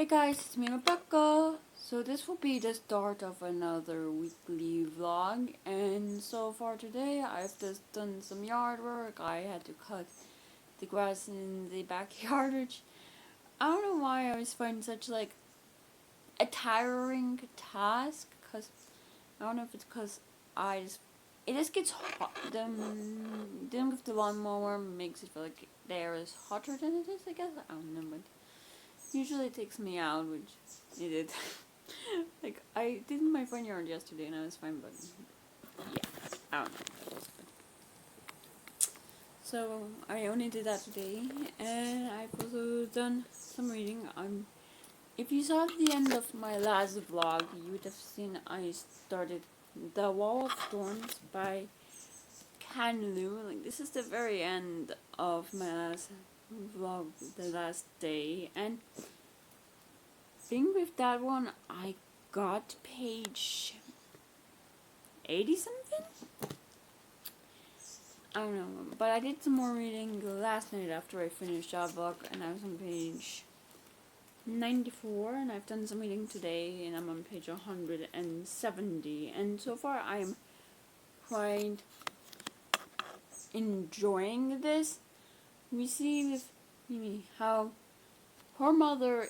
Hey guys, it's me Rebecca. So this will be the start of another weekly vlog, and so far today I've just done some yard work. I had to cut the grass in the backyard, which I don't know why I always find such like a tiring task, cause I don't know if it's cause it just gets hot. Dealing with the lawnmower makes it feel like the air is hotter than it is, I guess. I don't know, but usually it takes me out, which it did. Like, I did my front yard yesterday and I was fine, but yeah, I don't know. So, I only did that today, and I've also done some reading. If you saw the end of my last vlog, you would have seen I started The Wall of Thorns by Canva. Like, this is the very end of my last vlog, the last day, and thing with that one, I got page 80 something? I don't know, but I did some more reading last night after I finished that book, and I was on page 94, and I've done some reading today, and I'm on page 170, and so far I'm quite enjoying this. We see with Mimi how her mother,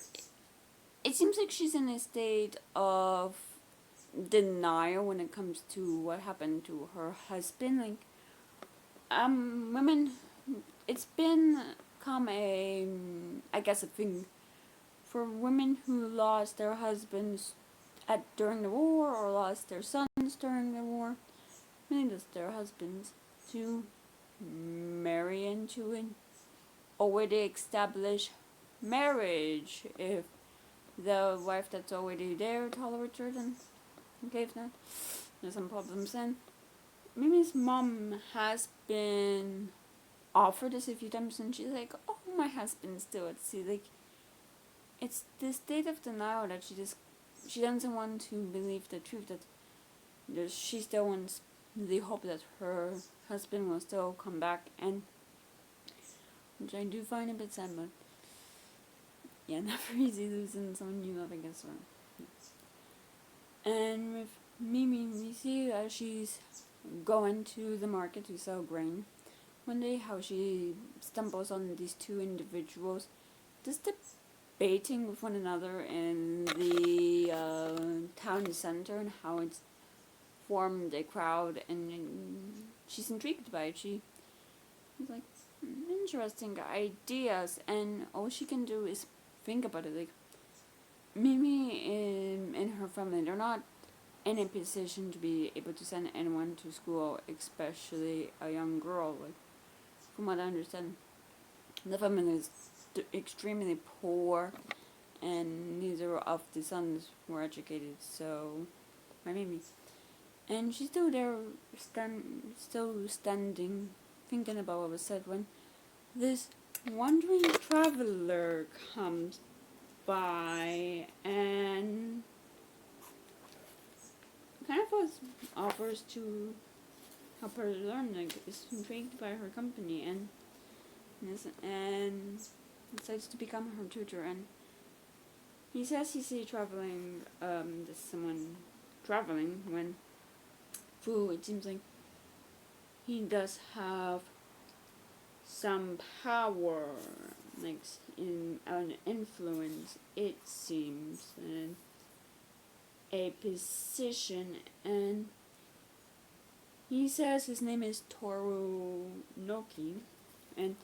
it seems like she's in a state of denial when it comes to what happened to her husband. Like, women, it's become I guess a thing for women who lost their husbands during the war, or lost their sons during the war, mainly just their husbands, to marry into an already established marriage if the wife that's already there tolerates her. Then okay, if not, there's some problems. And Mimi's mom has been offered this a few times, and she's like, "Oh, my husband's still at sea." Like, it's this state of denial that she doesn't want to believe the truth, that she still wants the hope that her husband will still come back, and which I do find a bit sad, but yeah, never easy losing someone you love, I guess. And with Mimi, we see as she's going to the market to sell grain one day, how she stumbles on these two individuals just debating with one another in the town center, and how it's formed a crowd, and she's intrigued by it. She's like, interesting ideas, and all she can do is think about it. Like, Mimi and her family, they're not in a position to be able to send anyone to school, especially a young girl. Like, from what I understand, the family is extremely poor, and neither of the sons were educated. So, my Mimi, and she's still there, still standing, thinking about what was said, when this wandering traveler comes by and kind of offers to help her learn. Like, is intrigued by her company, and decides to become her tutor. And he says he sees traveling, there's someone traveling, when it seems like he does have some power, like an influence, it seems, and a position. And he says his name is Toru Noki, and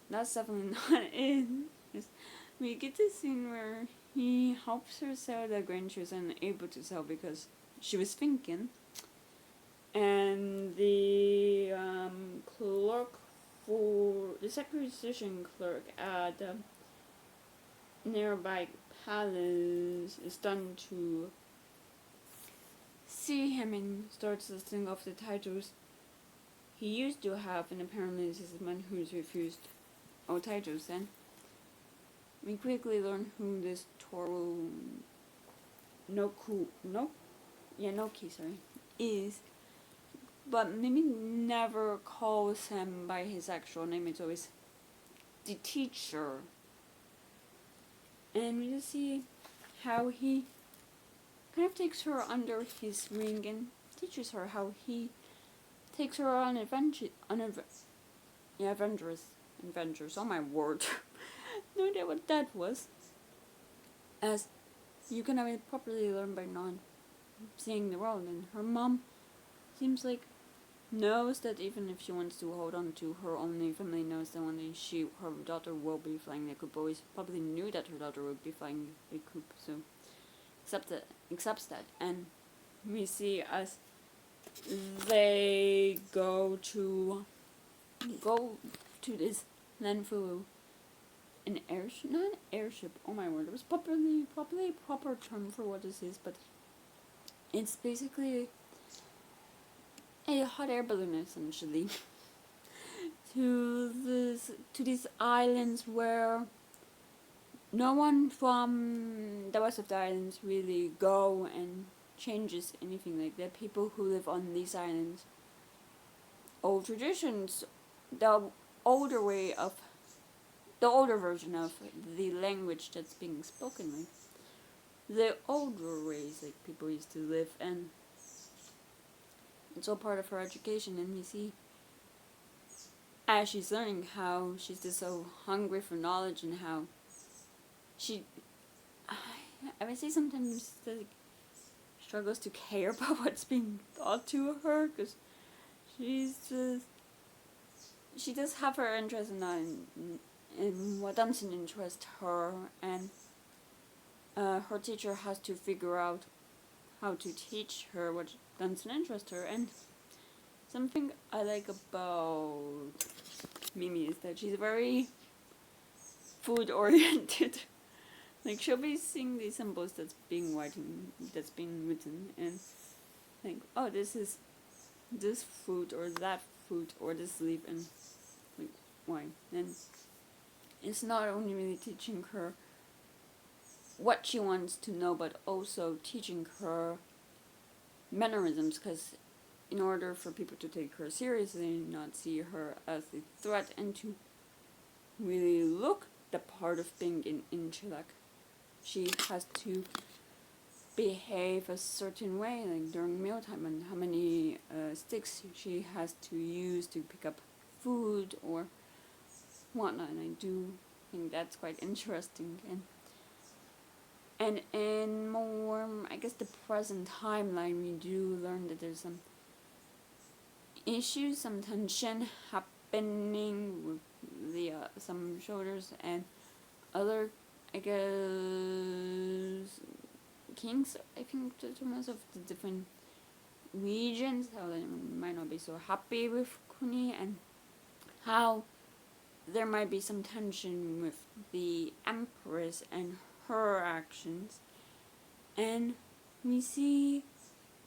that's definitely not it. We get this scene where he helps her sell the grain she was unable to sell because she was thinking, and the secretariat clerk at the nearby palace is done to see him and starts listing off the titles he used to have, and apparently this is the man who's refused all titles. And we quickly learn who this Toru Noki is, but Mimi never calls him by his actual name. It's always the teacher. And we just see how he kind of takes her under his wing and teaches her how he takes her on adventures. Oh my word. No idea what that was. As you can only properly learn by not seeing the world, and her mom seems like knows that even if she wants to hold on to her only family, knows that one day her daughter will be flying the coop. Always probably knew that her daughter would be flying the coop, so accepts that. And we see as they go to this landfill, not an airship. Oh my word! It was probably a proper term for what this is, but it's basically a hot air balloon, essentially, to these islands where no one from the rest of the islands really go and changes anything like that. People who live on these islands, old traditions, the older version of the language that's being spoken, like the older ways like people used to live, and it's all part of her education. And you see as she's learning how she's just so hungry for knowledge, and how I would say sometimes like struggles to care about what's being taught to her, because she does have her interest in what doesn't interest her, and her teacher has to figure out how to teach her what doesn't interest her. And something I like about Mimi is that she's very food oriented. Like, she'll be seeing these symbols that's being written, and think, oh, this is this fruit or that fruit or this leaf, and like, why? And it's not only really teaching her what she wants to know, but also teaching her mannerisms, because in order for people to take her seriously, not see her as a threat, and to really look the part of being an intellect, she has to behave a certain way, like during mealtime, and how many sticks she has to use to pick up food or whatnot. And I do think that's quite interesting. And in more, I guess, the present timeline, we do learn that there's some issues, some tension happening with the some shoulders and other, I guess, kings, I think, to most of the different regions, how they might not be so happy with Kuni, and how there might be some tension with the Empress and her actions. And we see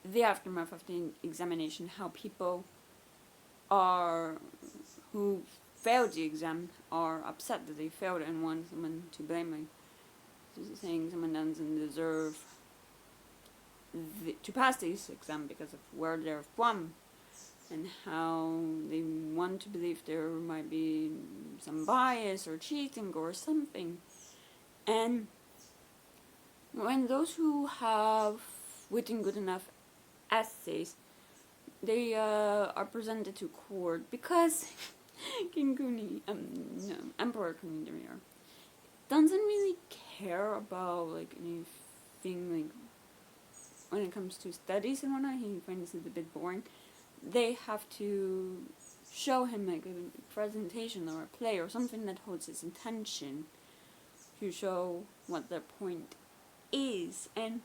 the aftermath of the examination, how people who failed the exam are upset that they failed and want someone to blame, like saying someone doesn't deserve to pass this exam because of where they're from, and how they want to believe there might be some bias or cheating or something. And when those who have written good enough essays, they are presented to court, because King Kuni, Emperor Kuni doesn't really care about like anything, like when it comes to studies and whatnot. He finds it a bit boring. They have to show him like a presentation or a play or something that holds his attention to show what their point is. And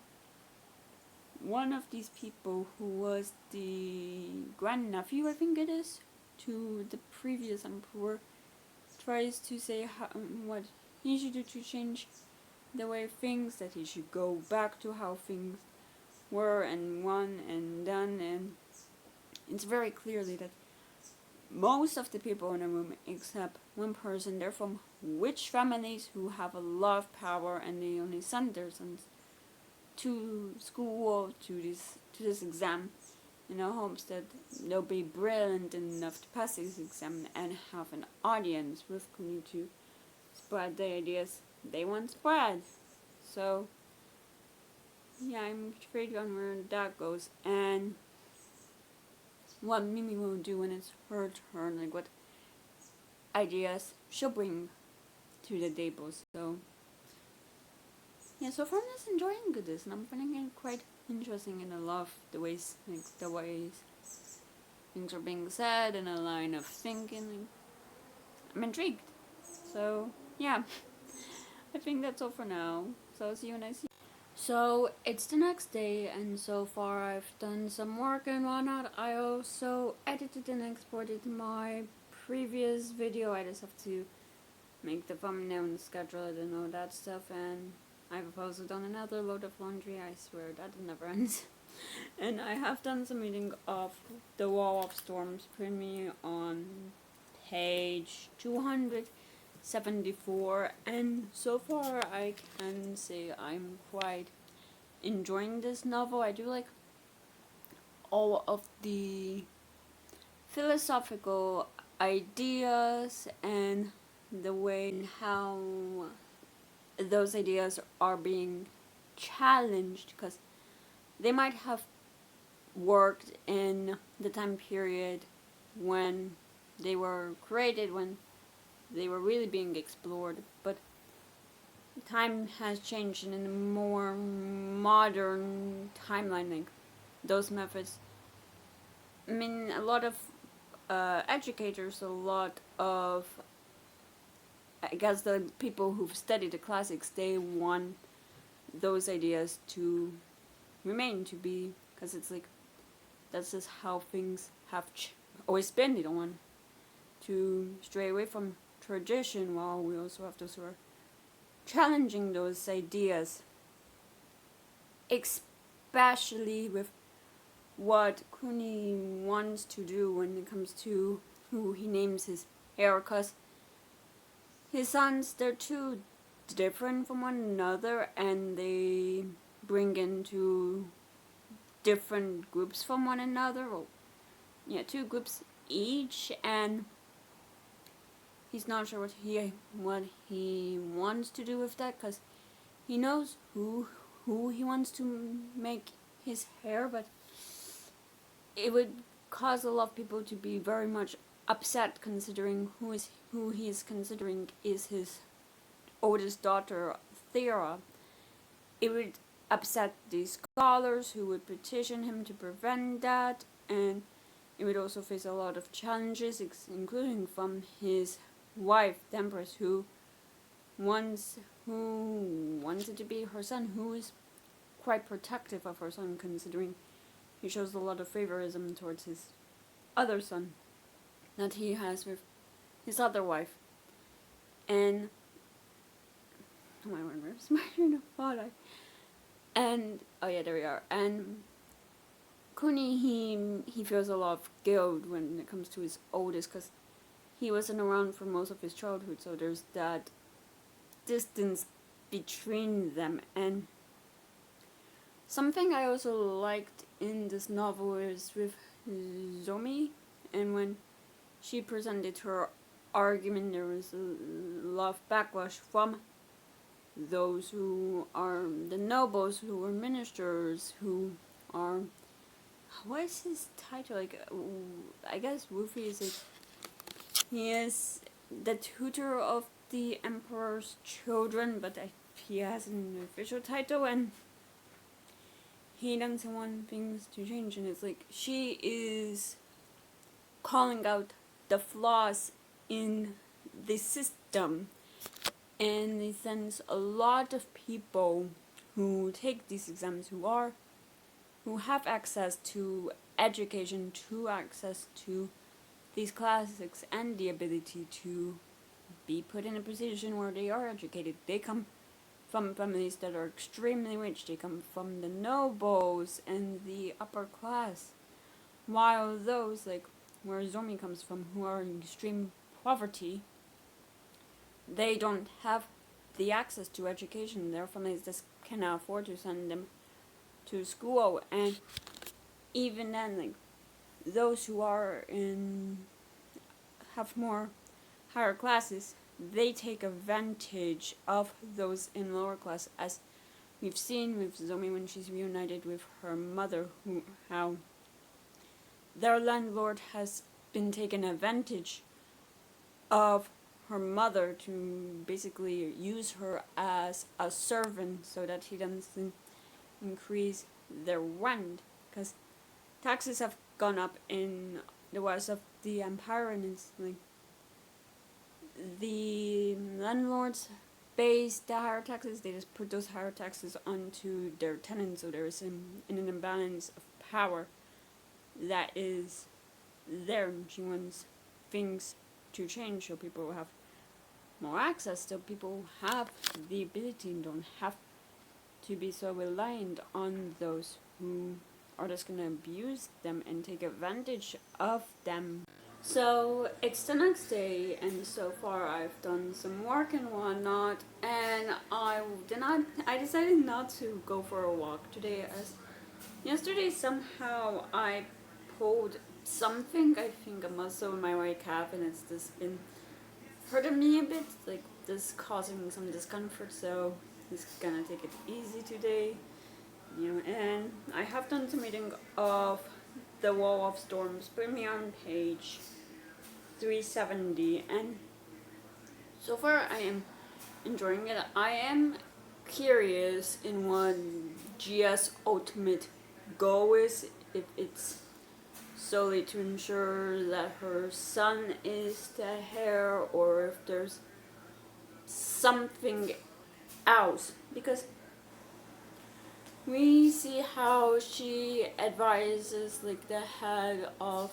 one of these people, who was the grandnephew, I think it is, to the previous emperor, tries to say what he should do to change the way of things, that he should go back to how things were and one and done. And it's very clearly that most of the people in the room, except one person, they're from rich families who have a lot of power, and they only send their sons to school, to this exam, in the hopes that they'll be brilliant enough to pass this exam and have an audience with Kuni to spread the ideas they want spread. So yeah, I'm intrigued on where that goes and what Mimi will do when it's her turn, like what ideas she'll bring to the table. So yeah, so far I'm just enjoying this and I'm finding it quite interesting and I love the ways things are being said and a line of thinking. I'm intrigued. So yeah, I think that's all for now. So I'll see you next. So it's the next day, and so far I've done some work and whatnot. I also edited and exported my previous video. I just have to make the thumbnail and schedule it and all that stuff, and I've also done another load of laundry. I swear that never ends. And I have done some reading of The Wall of Storms premiere on page 274, and so far I can say I'm quite enjoying this novel. I do like all of the philosophical ideas and the way and how those ideas are being challenged, because they might have worked in the time period when they were created, when they were really being explored, but time has changed, and in a more modern timeline, like those methods, I mean, a lot of educators, a lot of, I guess, the people who've studied the classics, they want those ideas to remain, to be, because it's like, that's just how things have always been. They don't want to stray away from tradition, while we also have those who are challenging those ideas, especially with what Kuni wants to do when it comes to who he names his heir, because his sons, they're too different from one another, and they bring into different groups from one another. Well, yeah, 2 groups each, and he's not sure what he wants to do with that, because he knows who he wants to make his heir, but it would cause a lot of people to be very much upset, considering who he is considering is his oldest daughter, Thera. It would upset the scholars who would petition him to prevent that, and it would also face a lot of challenges, including from his wife, the Empress, who wanted to be her son, who is quite protective of her son, considering he shows a lot of favorism towards his other son that he has with his other wife. And oh my word, where's my train of thought? And oh yeah, there we are. And Kuni, he feels a lot of guilt when it comes to his oldest, because he wasn't around for most of his childhood, so there's that distance between them. And something I also liked in this novel is with Zomi, and when she presented her argument, there was a lot of backlash from those who are the nobles, who are ministers, who are, what is his title? Like, I guess Wufi is like, he is the tutor of the emperor's children, but he has an official title, and he doesn't want things to change. And it's like, she is calling out the flaws in the system, and it sends a lot of people who take these exams, who have access to education, to access to these classics, and the ability to be put in a position where they are educated. They come from families that are extremely rich. They come from the nobles and the upper class, while those, like where Zomi comes from, who are in extreme poverty, they don't have the access to education. Their families just cannot afford to send them to school, and even then, like those who are have more higher classes, they take advantage of those in lower class, as we've seen with Zomi when she's reunited with her mother, how their landlord has been taken advantage of her mother to basically use her as a servant so that he doesn't increase their rent, because taxes have gone up in the west of the empire, and it's like the landlords base the higher taxes, they just put those higher taxes onto their tenants, so there is an imbalance of power that is there, and she wants things to change so people have more access, so people have the ability and don't have to be so reliant on those who are just gonna abuse them and take advantage of them. So it's the next day, and so far I've done some work and whatnot, and I decided not to go for a walk today, as yesterday somehow I pulled something, I think a muscle in my right calf, and it's just been hurting me a bit, like this causing some discomfort, so just gonna take it easy today, and I have done some reading of The Wall of Storms, put me on page 370, and so far I am enjoying it. I am curious in what Gia's ultimate goal is, if it's solely to ensure that her son is the heir, or if there's something else, because we see how she advises like the head of,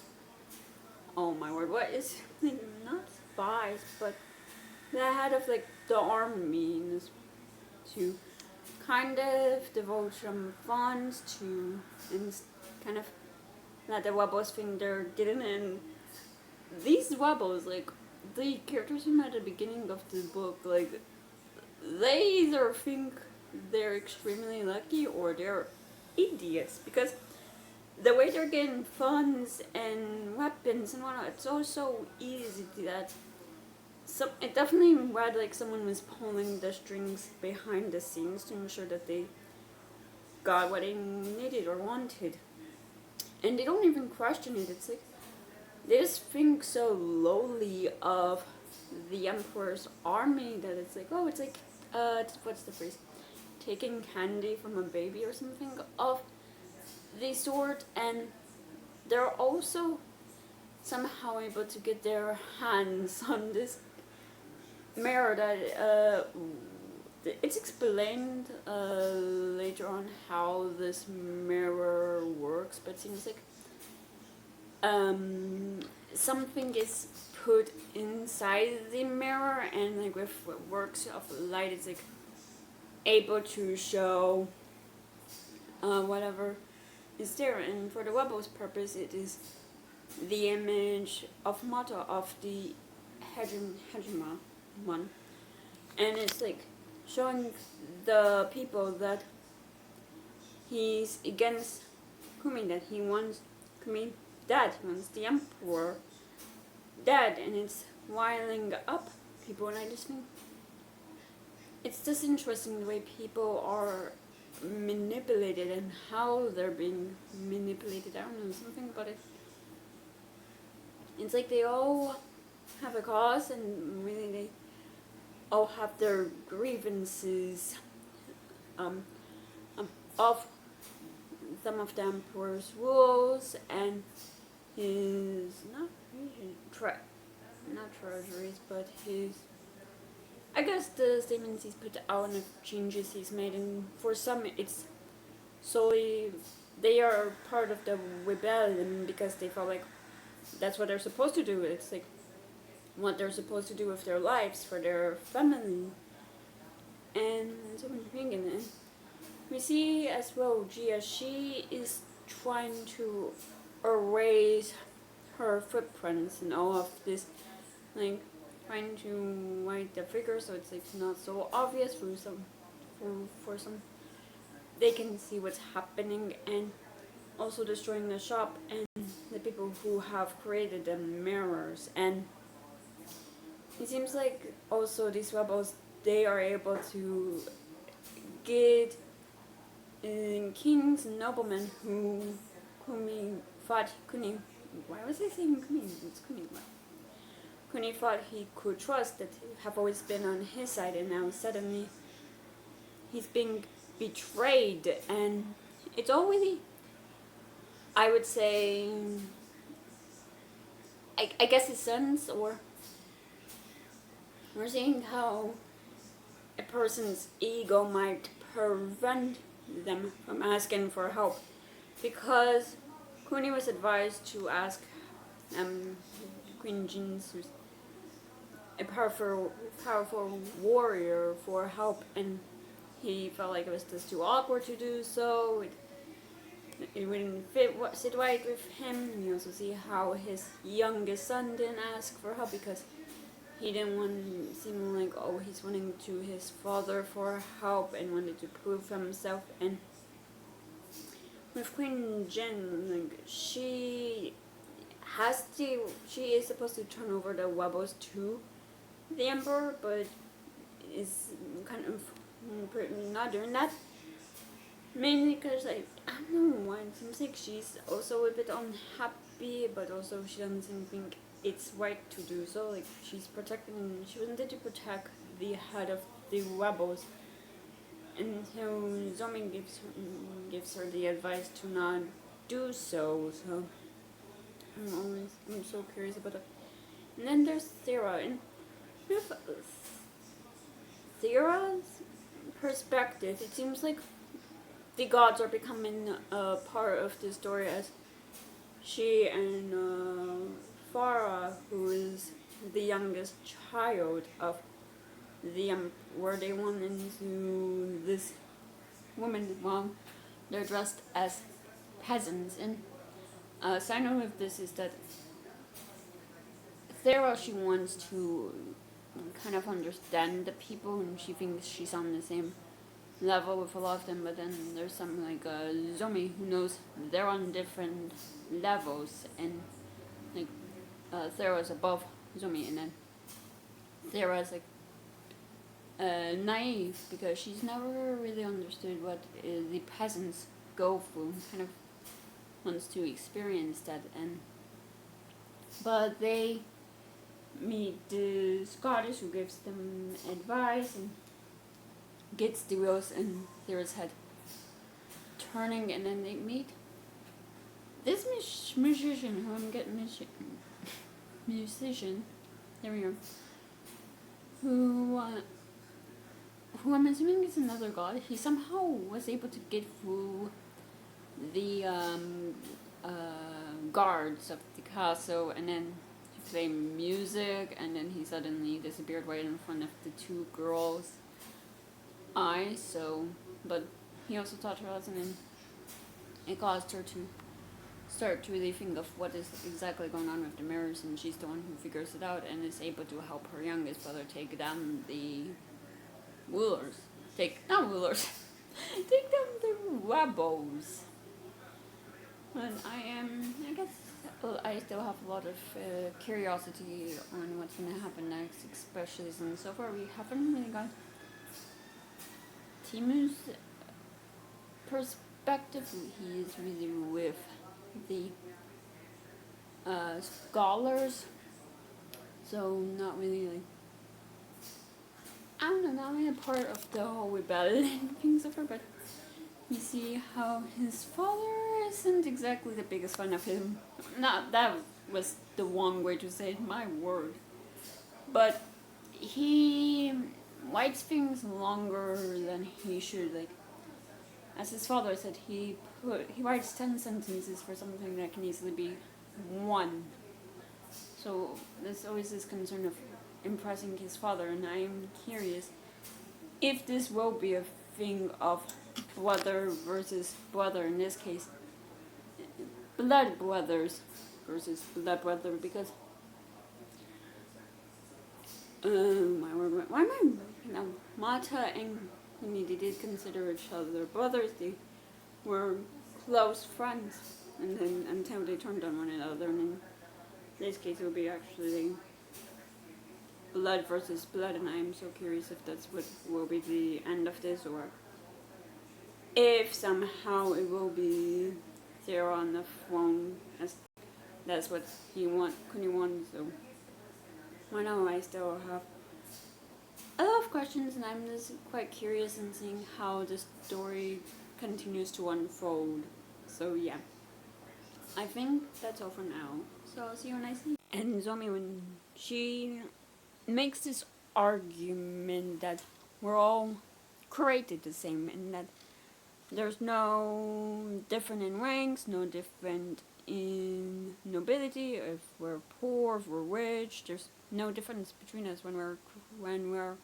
oh my word, what is, like, not spies, but the head of like the army, to kind of devote some funds to, and kind of let the rebels think they're getting in. These rebels, like the characters we met at the beginning of the book, like they either think they're extremely lucky or they're idiots, because the way they're getting funds and weapons and whatnot, it's all so easy that it definitely read like someone was pulling the strings behind the scenes to ensure that they got what they needed or wanted. And they don't even question it. It's like they just think so lowly of the Emperor's army that it's like, oh, it's like, what's the phrase? Taking candy from a baby or something of the sort. And they're also somehow able to get their hands on this mirror that it's explained later on how this mirror works, but it seems like something is put inside the mirror, and like with works of light, it's like able to show whatever is there. And for the rebels' purpose, it is the image of Mata, of the hegemon one, and it's like showing the people that he's against Kumi, that he wants Kumi dead, he wants the Emperor dead, and it's riling up people. And I just think it's just interesting the way people are manipulated and how they're being manipulated. I don't know, something about it. It's like they all have a cause, and really they all have their grievances of some of the Emperor's rules and his not treasuries, but his, I guess, the statements he's put out and the changes he's made. And for some, it's solely they are part of the rebellion because they felt like that's what they're supposed to do. It's like what they're supposed to do with their lives for their family. And so I'm thinking, and we see as well Gia, she is trying to erase her footprints and all of this, like trying to write the figures so it's like not so obvious for some they can see what's happening, and also destroying the shop and the people who have created the mirrors. And it seems like also these rebels, they are able to get kings and noblemen whom he thought why was I saying Kuni? It's Kuni. Kuni thought he could trust, that have always been on his side, and now suddenly he's being betrayed, and it's already, I would say, I guess his sons, or we're seeing how a person's ego might prevent them from asking for help, because Kuni was advised to ask Queen Jin's, who's a powerful warrior, for help, and he felt like it was just too awkward to do so. It wouldn't sit right with him. You also see how his youngest son didn't ask for help because he didn't want seem like, oh, he's running to his father for help and wanted to prove himself. And with Queen Jen, like, she is supposed to turn over the rebels to the emperor, but is kind of not doing that. Mainly because I don't know why, it seems like she's also a bit unhappy, but also she doesn't think it's right to do so. Like, she wanted to protect the head of the rebels, and so Zomi gives her the advice to not do so. So I'm so curious about it. And then there's Thera, and with Thera's perspective, it seems like the gods are becoming a part of the story, as she and Farah, who is the youngest child of the where they run into this woman while they're dressed as peasants. And a side note of this is that Thera, she wants to kind of understand the people, and she thinks she's on the same level with a lot of them, but then there's some like Zomi who knows they're on different levels, and like Thera's above Zomi, and then Thera's like naive because she's never really understood what the peasants go through, kind of wants to experience that. And but they meet the Scottish, who gives them advice and gets the wheels in Thera's head turning, and then they meet this musician, who I'm getting musician, there we go, who I'm assuming is another god. He somehow was able to get through the guards of the castle, and then he played music, and then he suddenly disappeared right in front of the two girls' eyes. So, but he also taught her a lesson, and it caused her to start to really think of what is exactly going on with the mirrors, and she's the one who figures it out and is able to help her youngest brother take down the rulers. Take down the rebels. But I guess I still have a lot of curiosity on what's going to happen next, especially since so far we haven't really got Timu's perspective. He is really with the scholars, so not really like, I don't know, not really a part of the whole rebellion thing so far. But you see how his father isn't exactly the biggest fan of him. Not that was the wrong way to say it, my word. But he writes things longer than he should. Like, as his father said, he writes 10 sentences for something that can easily be one. So there's always this concern of impressing his father, and I'm curious if this will be a thing of brother versus brother, in this case blood brothers versus blood brother, because why am I now? Mata and Kuni, they did consider each other brothers. They were close friends, and then until they turned on one another. And in this case, it would be actually blood versus blood, and I'm so curious if that's what will be the end of this, or if somehow it will be there on the throne, as that's what Kuni wants. So I know I still have a lot of questions, and I'm just quite curious in seeing how the story continues to unfold. So yeah, I think that's all for now. So I'll see you when I see you. And Zomi, when she makes this argument that we're all created the same, and that there's no different in ranks, no different in nobility, if we're poor, if we're rich, there's no difference between us when we're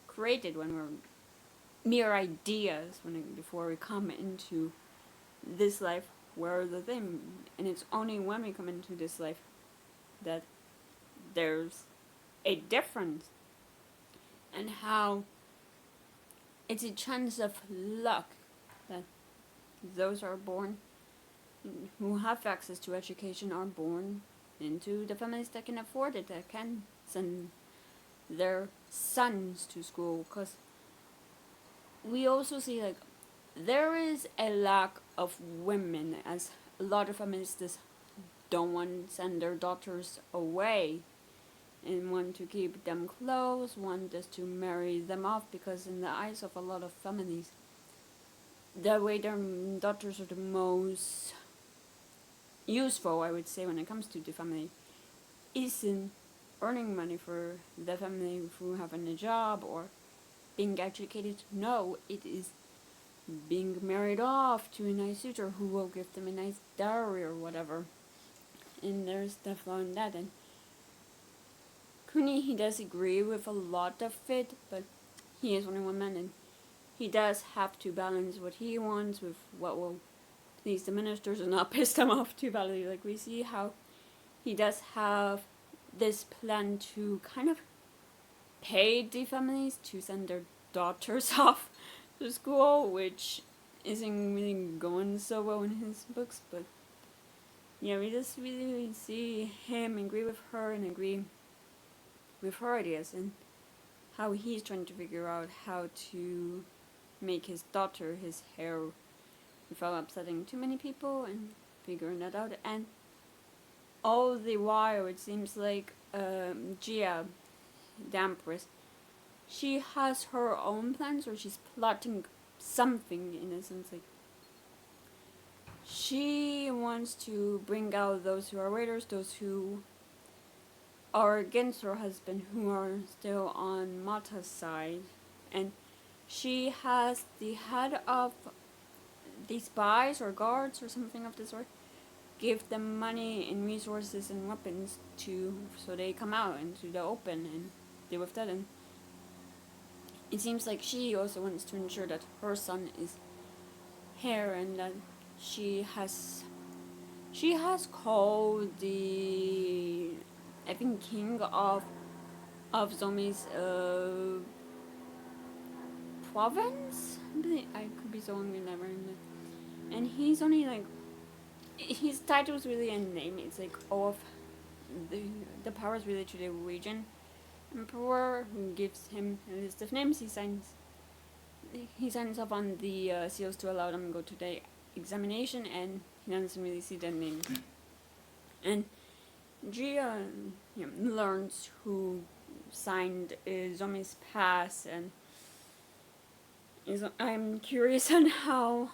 created, when we're mere ideas, before we come into this life, we're the thing, and it's only when we come into this life that there's a difference, and how it's a chance of luck that those are born who have access to education are born into the families that can afford it, that can send their sons to school. Because we also see, like, there is a lack of women, as a lot of feminists don't want to send their daughters away and want to keep them close, want just to marry them off, because in the eyes of a lot of families, the way their daughters are the most useful, I would say, when it comes to the family, isn't earning money for the family through having a job or being educated. No, it is being married off to a nice suitor who will give them a nice dowry or whatever. And there's the flaw in that. And Kuni, he does agree with a lot of it, but he is only one man, and he does have to balance what he wants with what will please the ministers and not piss them off too badly. Like, we see how he does have this plan to kind of pay the families to send their daughters off to school, which isn't really going so well in his books. But yeah, we just really see him agree with her and agree with her ideas, and how he's trying to figure out how to make his daughter his heir without upsetting too many people, and figuring that out. And all the while, it seems like Gia, the Empress, she has her own plans, or she's plotting something, in a sense. Like, she wants to bring out those who are raiders, those who are against her husband, who are still on Mata's side, and she has the head of the spies or guards or something of the sort give them money and resources and weapons so they come out into the open and deal with that. And it seems like she also wants to ensure that her son is here, and that she has called the, I think, king of Zomi's province. I could be so never in it. And he's only like, his title is really a name. It's like all of the powers related to the region emperor, who gives him a list of names. He signs off on the seals to allow them to go to the examination, and he doesn't really see the name. And Gia learns who signed Zomi's pass, and I'm curious on how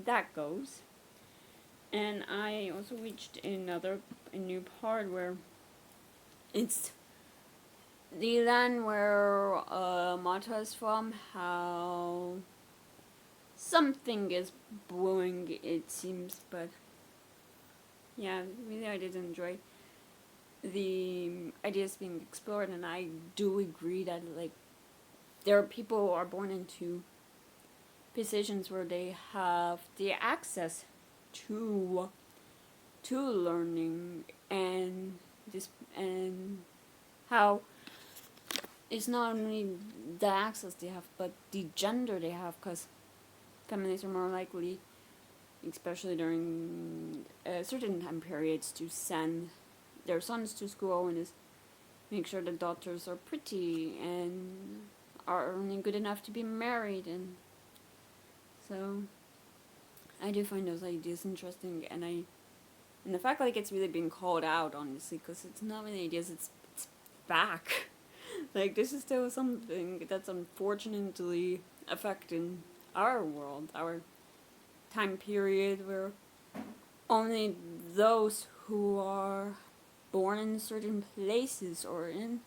that goes. And I also reached a new part where it's the land where Mata is from, how something is brewing, it seems. But yeah, really I did enjoy the ideas being explored, and I do agree that, like, there are people who are born into positions where they have the access to learning, and how it's not only the access they have, but the gender they have, because feminists are more likely, especially during certain time periods, to send their sons to school, and make sure the daughters are pretty and are only good enough to be married. And so I do find those ideas interesting, and the fact like it's really being called out, honestly, because it's not really ideas, it's back. Like, this is still something that's unfortunately affecting our world, our time period, where only those who are born in certain places or in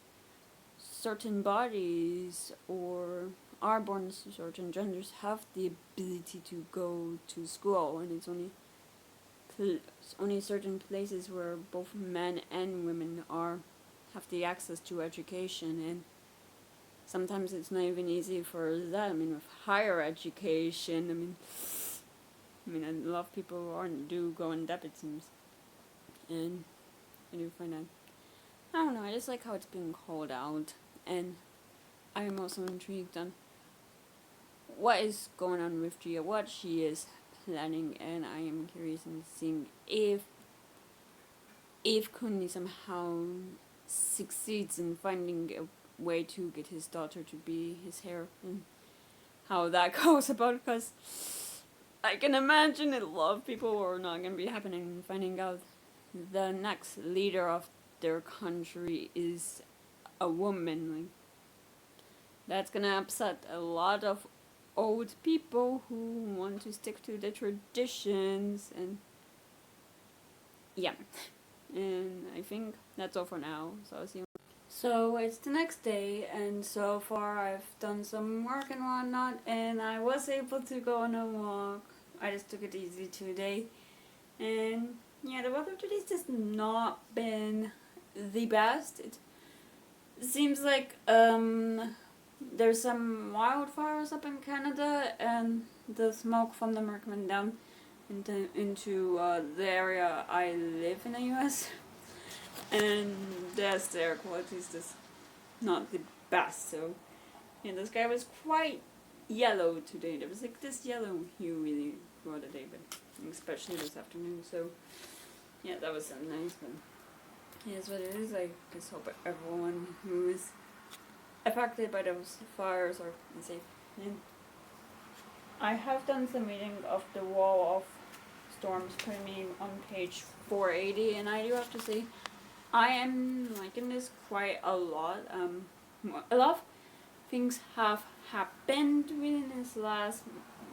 certain bodies or are born in certain genders have the ability to go to school, and it's only certain places where both men and women have the access to education, and sometimes it's not even easy for that. I mean, with higher education, I mean, a lot of people do go in debt, it seems, and I do find that, I don't know, I just like how it's being called out, and I am also intrigued on what is going on with Gia, what she is planning, and I am curious in seeing if Kunli somehow succeeds in finding a way to get his daughter to be his heir, and how that goes about, because I can imagine a lot of people are not going to be happening finding out the next leader of their country is a woman. Like, that's going to upset a lot of old people who want to stick to the traditions, and yeah. And I think that's all for now, so I'll see you. So it's the next day, and so far I've done some work and whatnot, and I was able to go on a walk. I just took it easy today, and yeah, the weather today's just not been the best. It seems like there's some wildfires up in Canada, and the smoke from them are coming down into the area I live in the US, and the air quality is just not the best. So yeah, the sky was quite yellow today. There was like this yellow hue really throughout the day, but especially this afternoon. So yeah, that was nice. But here's what it is. I just hope everyone who is affected by those fires are safe. And I have done some reading of The Wall of Storms, putting me on page 480, and I do have to say I am liking this quite a lot. A lot of things have happened within this last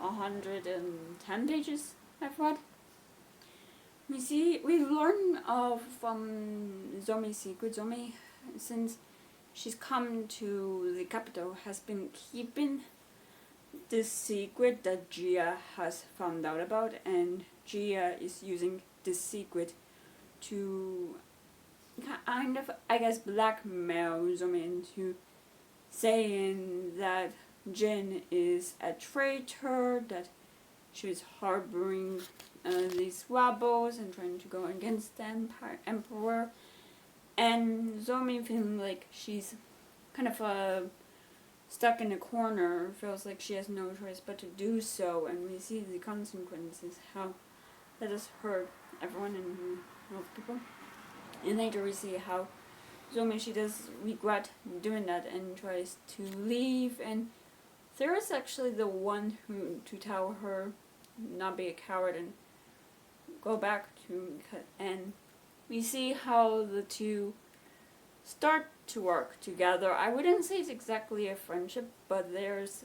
110 pages I've read. We learn from Zomi's secret. Zomi, since she's come to the capital, has been keeping this secret that Gia has found out about, and Gia is using this secret to kind of, I guess, blackmail Zomi into saying that Jin is a traitor, that she's harboring these rebels and trying to go against the emperor, and Zomi feeling like she's kind of stuck in a corner, feels like she has no choice but to do so, and we see the consequences, how that has hurt everyone and most people. And later we see how Zomi, she does regret doing that and tries to leave, and Sarah's actually the one who to tell her not be a coward and go back to, and we see how the two start to work together. I wouldn't say it's exactly a friendship, but there's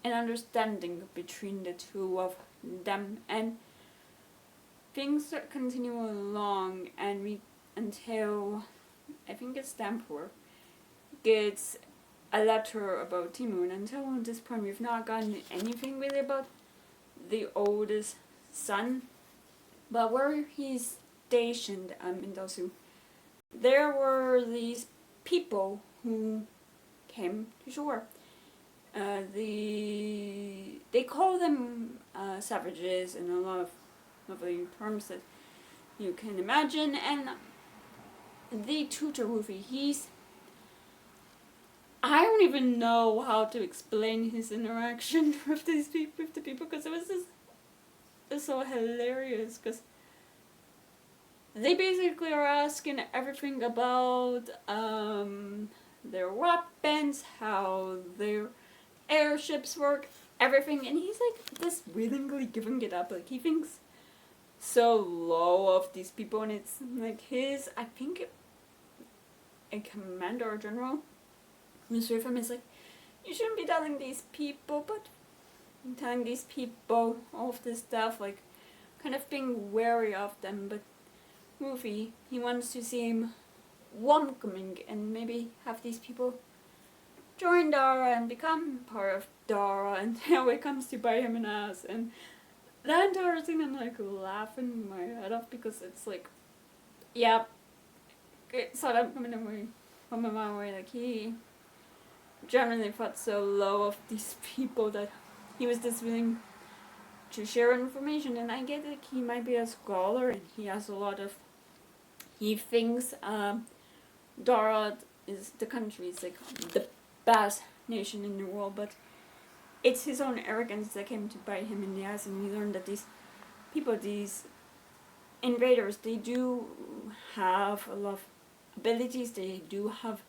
an understanding between the two of them, and things continue along, and until I think it's the Emperor gets a letter about Timu, and until this point we've not gotten anything really about the oldest son. But where he's stationed in Dosu, there were these people who came to shore. They call them savages and a lot of lovely terms that you can imagine. And the tutor Rufi, I don't even know how to explain his interaction with the people, because it was so hilarious, because they basically are asking everything about their weapons, how their airships work, everything, and he's like just willingly giving it up. Like he thinks so low of these people, and it's like his, I think, a commander or general who's with him is like, you shouldn't be telling these people, but telling these people all of this stuff, like kind of being wary of them. But Luffy, he wants to seem welcoming and maybe have these people join Dara and become part of Dara, and now it comes to bite him in the ass. And that entire thing, I'm like laughing my head off because it's like, yeah, it saw that coming away from my way. Like he generally thought so low of these people that he was just willing to share information. And I get it, he might be a scholar and he has a lot of, he thinks Dara is the country's like the best nation in the world, but it's his own arrogance that came to bite him in the ass. And we learned that these people, these invaders, they do have a lot of abilities. They do have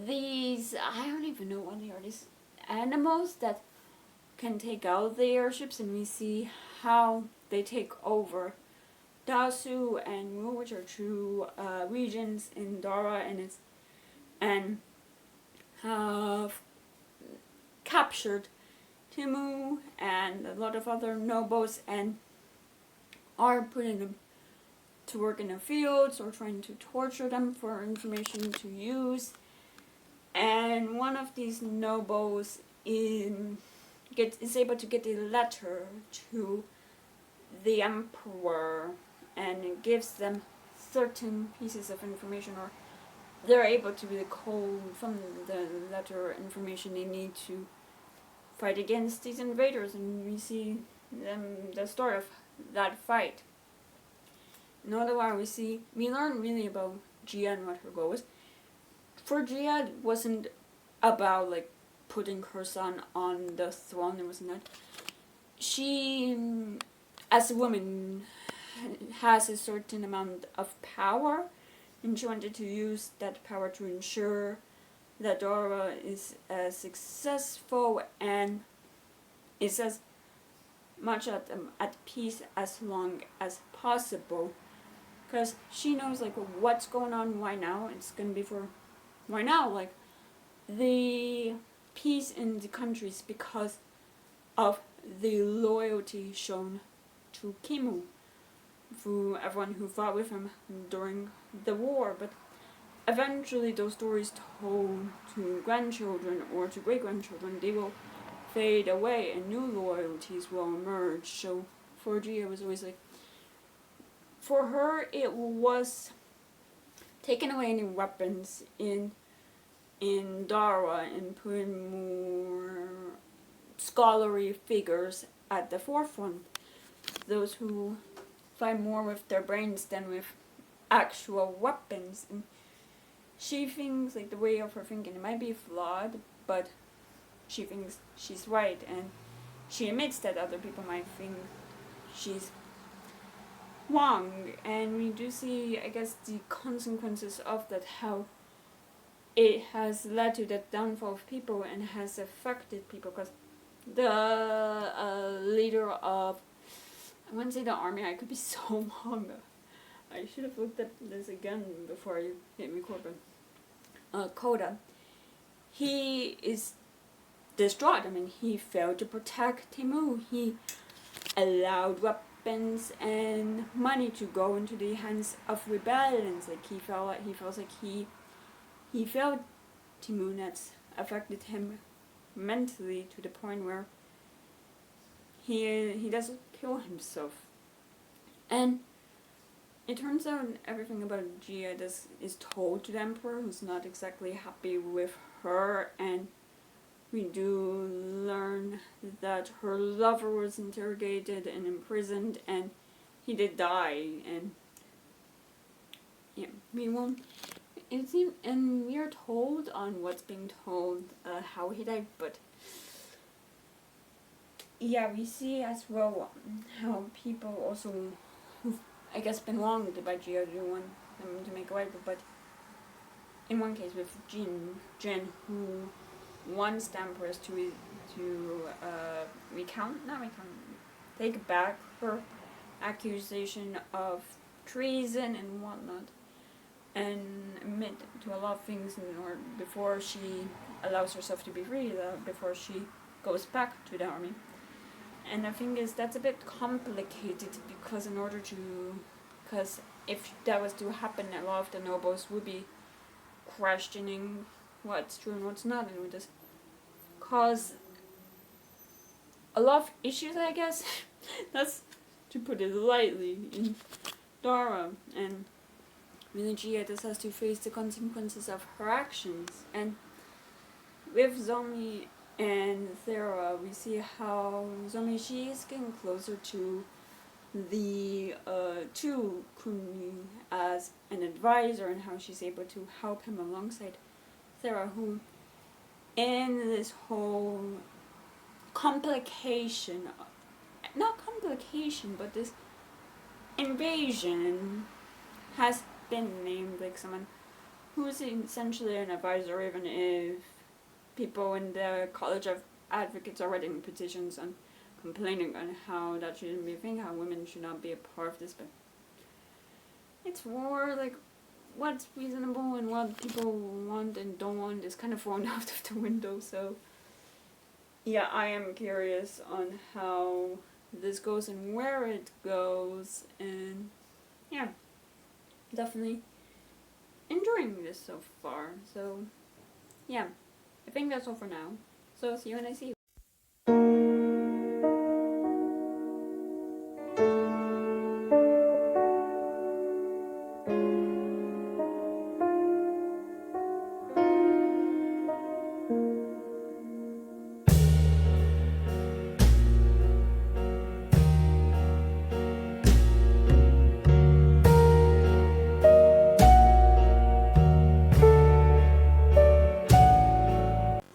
these, I don't even know what they are, these animals that can take out the airships, and we see how they take over Dasu and Mu, which are two regions in Dara, and have captured Timu and a lot of other nobles and are putting them to work in the fields or trying to torture them for information to use. And one of these nobles is able to get a letter to the emperor, and it gives them certain pieces of information, or they're able to recall from the letter information they need to fight against these invaders. And we see the story of that fight. And all the while we learn really about Gia and what her goal was. For Gia, it wasn't about like putting her son on the throne. It wasn't that. She, as a woman, has a certain amount of power, and she wanted to use that power to ensure that Dora is as successful and is as much at peace as long as possible. Because she knows like what's going on, why now. It's gonna be for why now. Like the peace in the countries because of the loyalty shown to Kimu through everyone who fought with him during the war. But eventually those stories told to grandchildren or to great-grandchildren, they will fade away and new loyalties will emerge. So for Gia, it was always like, for her it was taking away any weapons in Dara and putting more scholarly figures at the forefront. Those who fight more with their brains than with actual weapons. And she thinks like the way of her thinking, it might be flawed, but she thinks she's right, and she admits that other people might think she's wrong. And we do see, I guess, the consequences of that, how it has led to the downfall of people and has affected people. Because the leader of, I wouldn't say the army, I could be so wrong. I should have looked at this again before you hit record, but Koda, he is distraught. I mean, he failed to protect Timu. He allowed weapons and money to go into the hands of rebellions. Like he feels like he failed Timu, and that's affected him mentally to the point where he doesn't kill himself. And it turns out everything about Gia is told to the Emperor, who's not exactly happy with her, and we do learn that her lover was interrogated and imprisoned, and he did die. And yeah, we won't. And we are told on what's being told how he died, but yeah, we see as well how people also who I guess, been wronged by Gio to want them to make it right, but in one case with Jen, who wants the Empress to take back her accusation of treason and whatnot, and admit to a lot of things before she allows herself to be free, before she goes back to the army. And I think that's a bit complicated because if that was to happen, a lot of the nobles would be questioning what's true and what's not, and would just cause a lot of issues, I guess. That's to put it lightly in Dara, and really Gia just has to face the consequences of her actions. And with Zomi and Thera, we see how Zomi, she is getting closer to Kuni as an advisor, and how she's able to help him alongside Thera, who in this whole but this invasion has been named like someone who's essentially an advisor, even if people in the College of Advocates are writing petitions and complaining on how that shouldn't be a thing, how women should not be a part of this, but it's more like what's reasonable and what people want and don't want is kind of thrown out of the window. So yeah, I am curious on how this goes and where it goes, and yeah, definitely enjoying this so far. So yeah, I think that's all for now. So see you when I see you.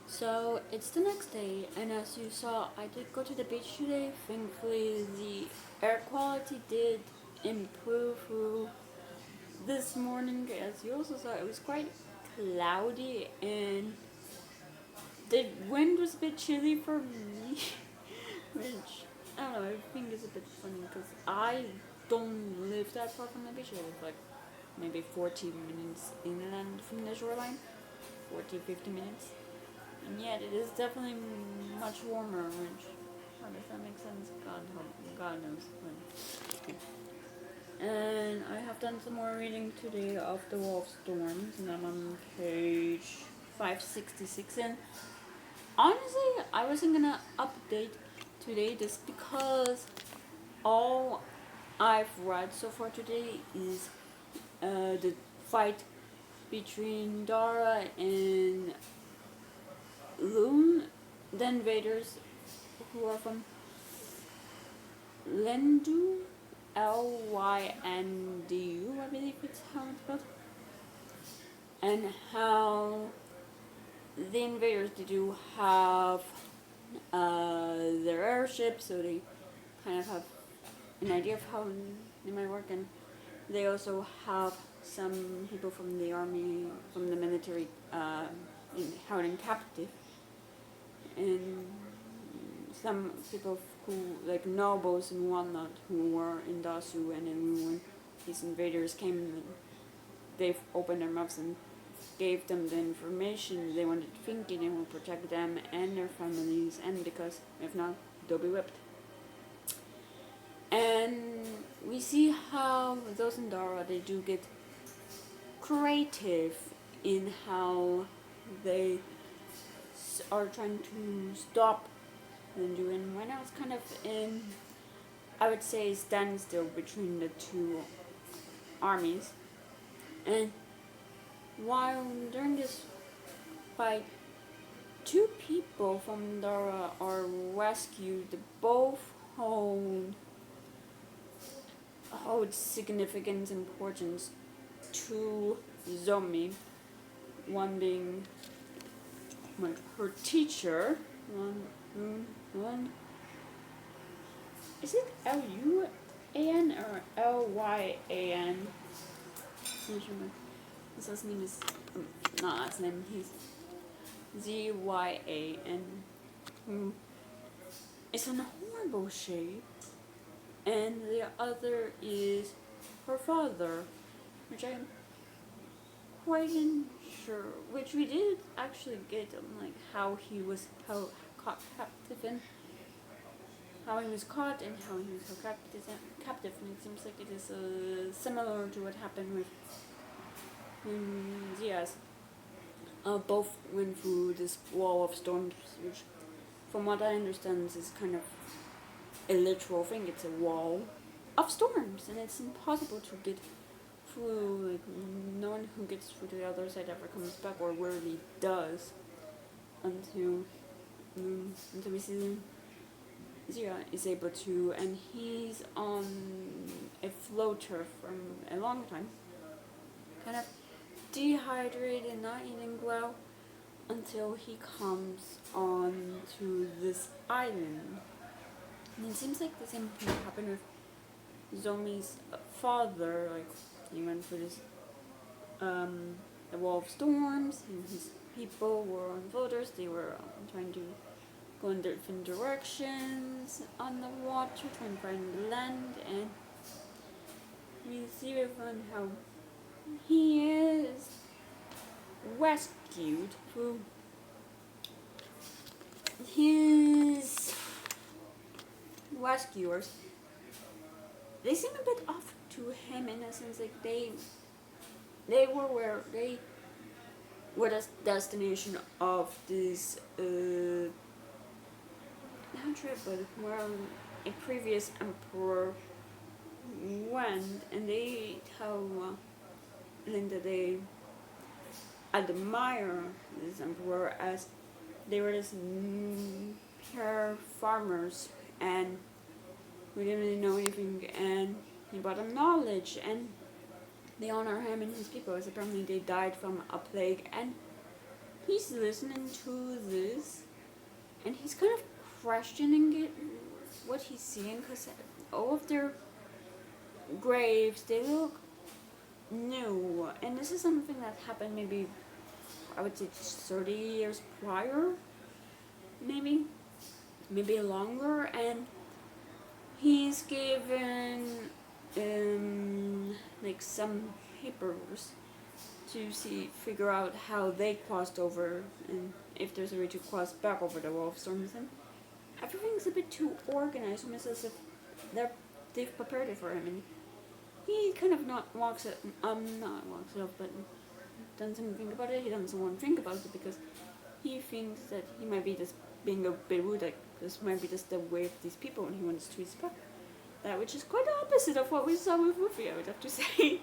So it's the next day, and as you saw, I did go to the beach today. Thankfully, the air quality did improve through this morning. As you also saw, it was quite cloudy, and the wind was a bit chilly for me, which, I don't know, I think is a bit funny, because I don't live that far from the beach. I live like maybe 40 minutes inland from the shoreline, 40-50 minutes. And yet it is definitely much warmer, which, how does that make sense? God knows. And I have done some more reading today of The Wolf Storms, and I'm on page 566. And honestly, I wasn't gonna update today just because all I've read so far today is the fight between Dara and Loon, the invaders who are from Lendu, Lyndu, I believe it's how it's spelled, and how the invaders, they do have their airship, so they kind of have an idea of how they might work, and they also have some people from the army, from the military, held in captive. And some people who, like nobles and whatnot, who were in Dasu, and then when these invaders came, they opened their mouths and gave them the information they wanted, thinking it would protect them and their families, and because if not, they'll be whipped. And we see how those in Dara, they do get creative in how they are trying to stop Lindu, and right now it's kind of in, I would say, standstill between the two armies. And while during this fight, two people from Dara are rescued, both hold significant importance to Zomi, one being her teacher, one is it Lua? A-N or L-Y-A-N. Not sure what his last name is. Not last name, he's Z-Y-A-N. Who is in a horrible shape. And the other is her father, which I'm quite unsure. Which we did actually get, like, how he was caught captive and how he was caught and how he was so captive. And it seems like it is similar to what happened with Diaz. Both went through this wall of storms, which, from what I understand, is kind of a literal thing. It's a wall of storms, and it's impossible to get through. Like, no one who gets through to the other side ever comes back, or rarely does, until we see Zia is able to, and he's on a floater from a long time, kind of dehydrated and not eating well, until he comes on to this island. And it seems like the same thing happened with Zomi's father. Like, he went through this the wall of storms, and his people were on floaters. They were trying to go in different directions on the water, trying to find land, and we see everyone how he is rescued through his rescuers. They seem a bit off to him in a sense, like they were the destination of this not trip, but where a previous emperor went, and they tell Linda they admire this emperor as they were just pure farmers, and we didn't really know anything, and he brought them knowledge, and they honor him and his people, as apparently they died from a plague, and he's listening to this, and he's kind of questioning it, what he's seeing, because all of their graves, they look new, and this is something that happened maybe, I would say 30 years prior, maybe longer, and he's given like some papers to figure out how they crossed over, and if there's a way to cross back over the wall of storms, and everything's a bit too organized, almost as if they've prepared it for him, and he kind of not walks it up, but doesn't think about it. He doesn't want to think about it because he thinks that he might be just being a bit rude, like this might be just the way of these people, and he wants to respect that, which is quite the opposite of what we saw with Rufi, I would have to say.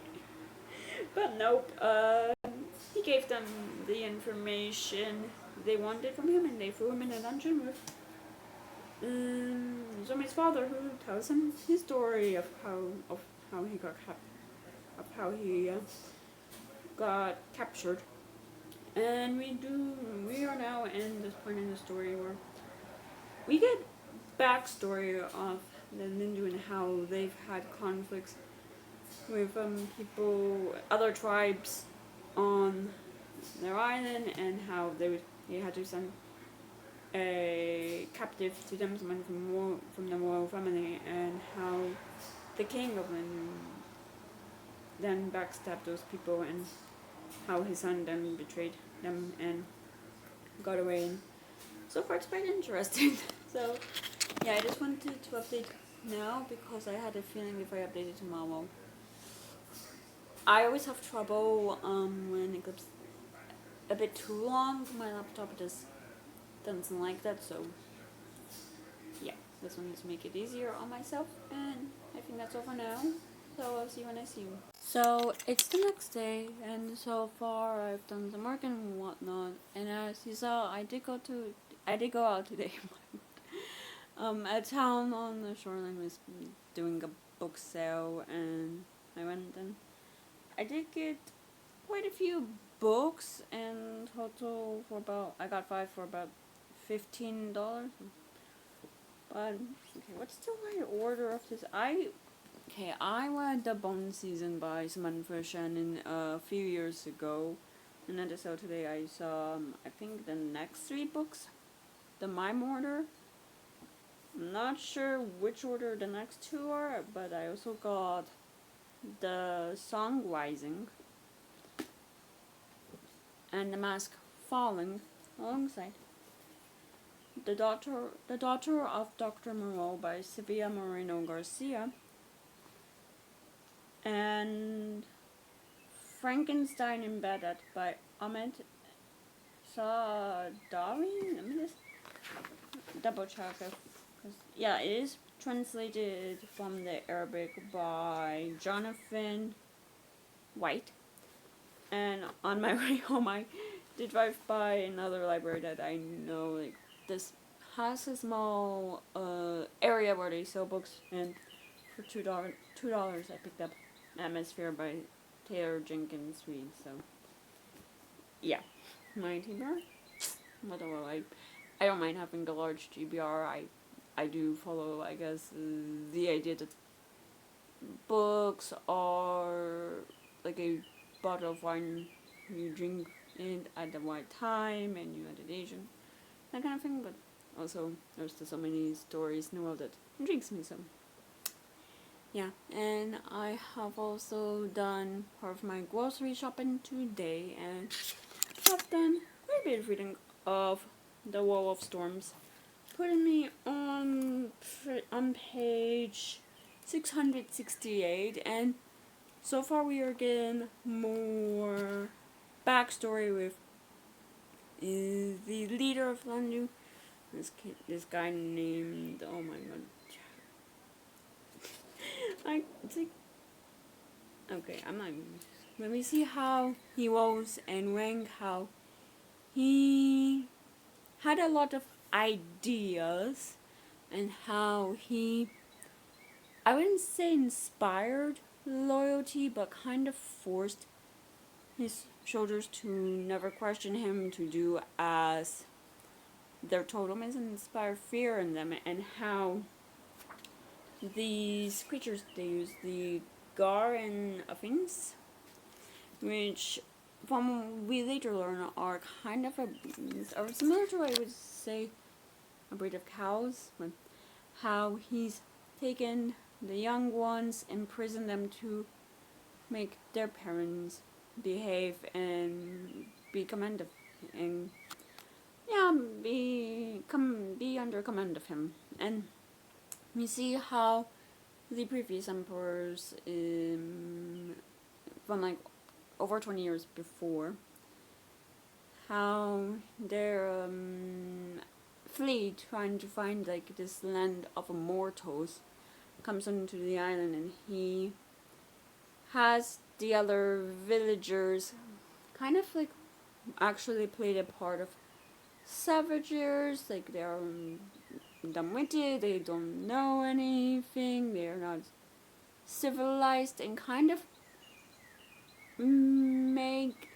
But nope, he gave them the information they wanted from him, and they threw him in a dungeon with Zomi's father, who tells him his story of how he got captured. And we are now in this point in the story where we get backstory of the Lindu and how they've had conflicts with people, other tribes on their island, and how they had to send a captive to them, someone from the royal family, and how the king of them then backstabbed those people, and how his son then betrayed them and got away. And so far it's quite interesting. So yeah, I just wanted to update now because I had a feeling if I updated tomorrow, I always have trouble when it gets a bit too long. My laptop just doesn't like that, so yeah, this one to make it easier on myself, and I think that's all for now. So I'll see you when I see you. So it's the next day, and so far I've done some work and whatnot. And as you saw, I did go out today. A town on the shoreline was doing a book sale, and I went, and I did get quite a few books in total I got 5 for about $15. But okay, what's the right order of this? I Okay, I read The Bone Season by Samantha Shannon a few years ago, and so today I saw, I think, the next 3 books, the Mime order. I'm not sure which order the next 2 are, but I also got The Song Rising and The Mask Falling alongside. The Daughter of Dr. Moreau by Sylvia Moreno Garcia, and Frankenstein in Baghdad by Ahmed Sadari. Let me just double check it. Yeah, it is translated from the Arabic by Jonathan White. And on my way home, I did drive by another library that I know. Like, this has a small area where they sell books, and for $2 I picked up Atmosphere by Taylor Jenkins Reid. So yeah, my TBR. Whatever. I don't mind having a large GBR. I do follow, I guess, the idea that books are like a bottle of wine. You drink it at the right time and you add an Asian, that kind of thing. But also, there's still so many stories in the world that intrigues me. So yeah, and I have also done part of my grocery shopping today, and have done a bit of reading of The Wall of Storms, putting me on page 668, and so far we are getting more backstory with the leader of Landu, this guy named, oh my god, okay, I'm not even, let me see how he was and rank, how he had a lot of ideas, and how he, I wouldn't say inspired loyalty, but kind of forced his soldiers to never question him, to do as they're told him, and inspire fear in them, and how these creatures they use, the Gar and Affins, which from we later learn are kind of are similar to, I would say, a breed of cows, but how he's taken the young ones, imprisoned them to make their parents behave and be command and be under command of him. And we see how the previous emperors, from like over 20 years before, how their fleet trying to find like this land of immortals comes onto the island, and he has the other villagers kind of like actually played a part of savages, like they are dumb-witted, they don't know anything, they are not civilized, and kind of make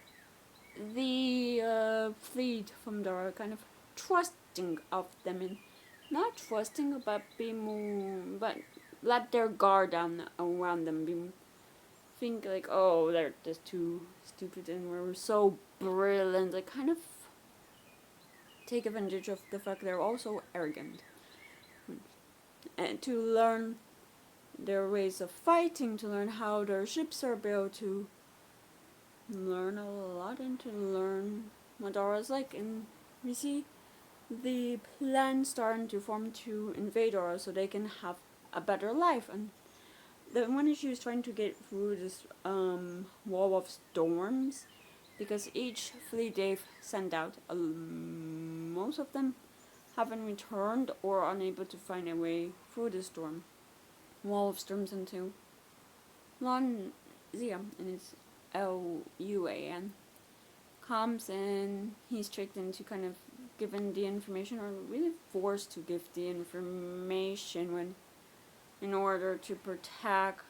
the fleet from there kind of trusting of them, and not trusting, but but let their guard down around them, think like, oh, they're just too stupid and we're so brilliant, like kind of take advantage of the fact they're also arrogant, and to learn their ways of fighting, to learn how their ships are built, to learn a lot, and to learn what Aura's like. And we see the plan starting to form to invade Aura so they can have a better life. And the one issue is trying to get through this wall of storms, because each fleet they've sent out, most of them haven't returned or are unable to find a way through the storm. Wall of Storms into Luan, and it's Luan, comes and he's tricked into kind of given the information, or really forced to give the information, when in order to protect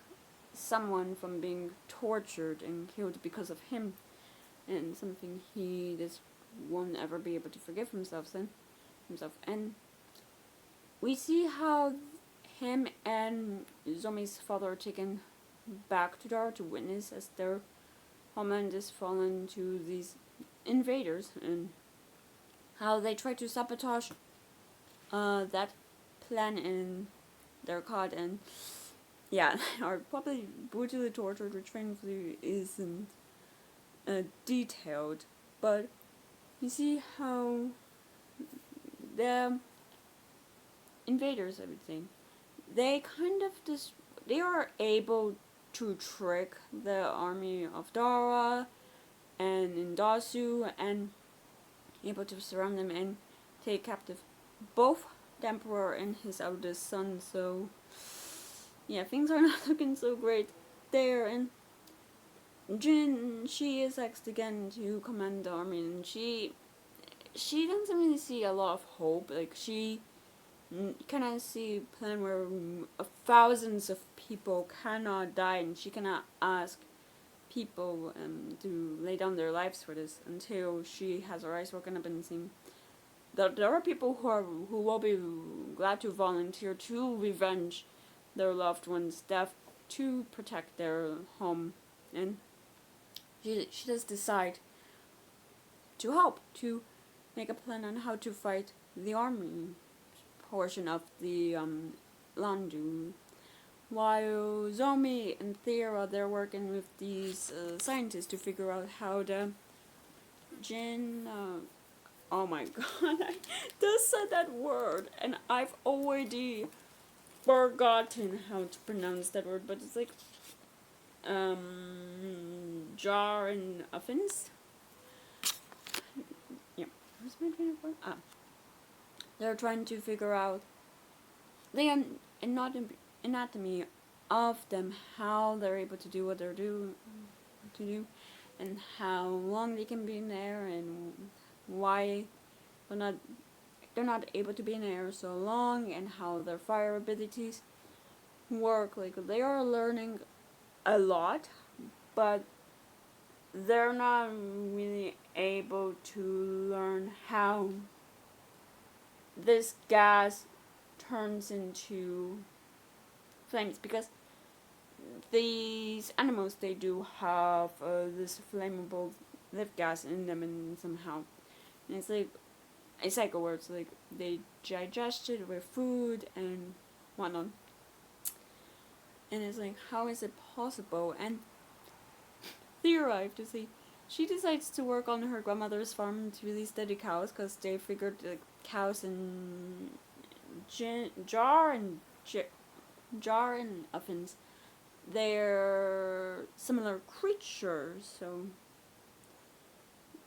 someone from being tortured and killed because of him, and something he just won't ever be able to forgive himself. And we see how him and Zomi's father are taken back to Dara to witness as their homeland is fallen to these invaders, and how they try to sabotage that plan, and they're caught and are probably brutally tortured, which frankly isn't detailed, but you see how the invaders, I would say, they kind of they are able to trick the army of Dara and Indasu, and able to surround them and take captive both the Emperor and his eldest son. So things are not looking so great there. And Jin, she is asked again to command the army, and she doesn't really see a lot of hope. Like, she cannot see a plan where thousands of people cannot die, and she cannot ask people to lay down their lives for this until she has her eyes woken up and seeing that there are people who will be glad to volunteer to revenge their loved ones' death to protect their home. And she does decide to help, to make a plan on how to fight the army portion of the Landu. While Zomi and Thera, they're working with these scientists to figure out how the Jin, oh my god, I just said that word, and I've already forgotten how to pronounce that word, but it's like, jar and offense? Yeah, where's my train of thought? They're trying to figure out the anatomy of them, how they're able to do what they're to do, and how long they can be in there, and why they're not able to be in the air so long, and how their fire abilities work. Like, they are learning a lot, but they're not really able to learn how this gas turns into flames, because these animals, they do have this flammable live gas in them, and somehow, and it's like a cycle where it's like they digest it with food and whatnot, and it's like, how is it possible? And Thera, I have to say, she decides to work on her grandmother's farm to really study cows, because they figured like cows and jar and Uffins, they're similar creatures. So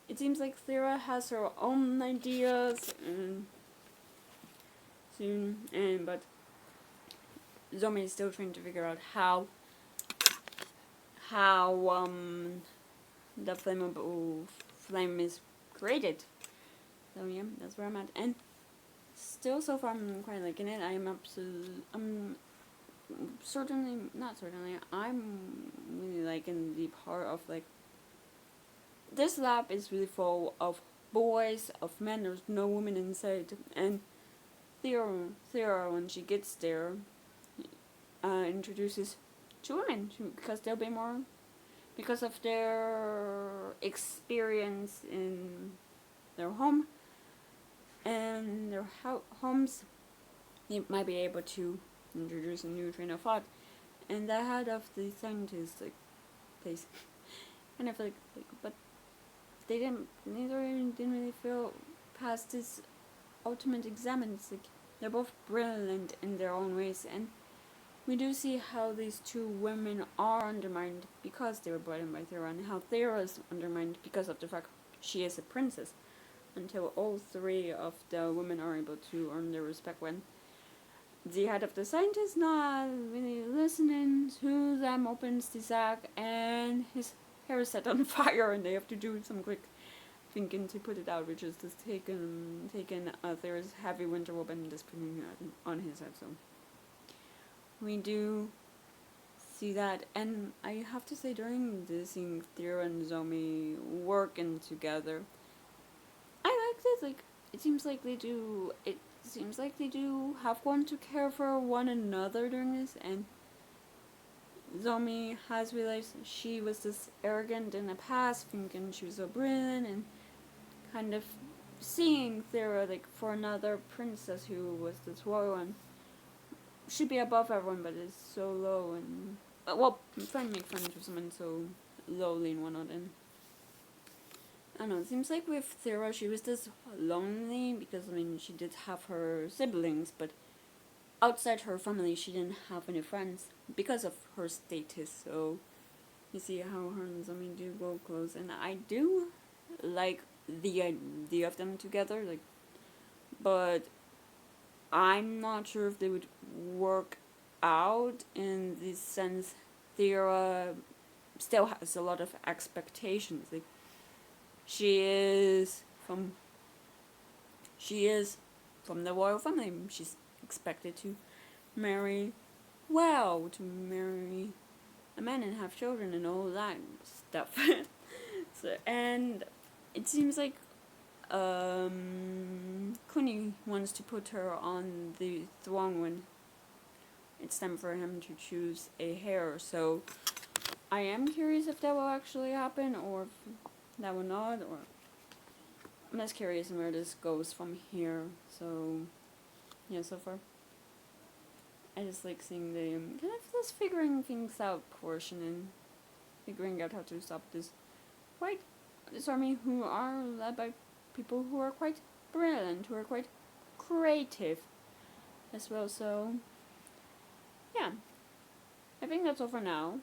it seems like Thera has her own ideas, and but Zomi is still trying to figure out how the flammable flame is created. So yeah, that's where I'm at, and still so far I'm quite liking it. I'm really liking the part of like, this lab is really full of boys, of men, there's no women inside, and Thera, when she gets there, introduces two women, because they'll be more, because of their experience in their home and their homes, you might be able to introduce a new train of thought. And the head of the scientist, like, place, kind of like, but neither didn't really feel past this ultimate exam, and it's like, they're both brilliant in their own ways, and we do see how these two women are undermined because they were brought in by Thera, and how Thera is undermined because of the fact she is a princess, until all three of the women are able to earn their respect, when the head of the scientist not really listening to them, opens the sack, and his hair is set on fire, and they have to do some quick thinking to put it out, which is just taking Thera's heavy winter robe and just putting it on his head. So we do see that, and I have to say, during this scene, Thera and Zomi working together, I liked it. Like, it seems like they do it. seems like they do have one to care for one another during this, and Zomi has realized she was this arrogant in the past, thinking she was so brilliant, and kind of seeing Thera like for another princess who was this royal and should be above everyone, but is so low and well, trying to make friends with someone so lowly and whatnot. And I don't know. It seems like with Thera, she was this lonely because I mean she did have her siblings, but outside her family, she didn't have any friends because of her status. So you see how her and Zomi do go close, and I do like the idea of them together, like, but I'm not sure if they would work out in the sense Thera still has a lot of expectations. Like she is from the royal family. She's expected to marry well, to marry a man and have children and all that stuff. So, and it seems like Kuni wants to put her on the throne when it's time for him to choose a heir. So I am curious if that will actually happen or if that will not. Or I'm less curious on where this goes from here. So yeah, so far I just like seeing the kind of this figuring things out portion and figuring out how to stop this army who are led by people who are quite brilliant, who are quite creative as well. So yeah, I think that's all for now.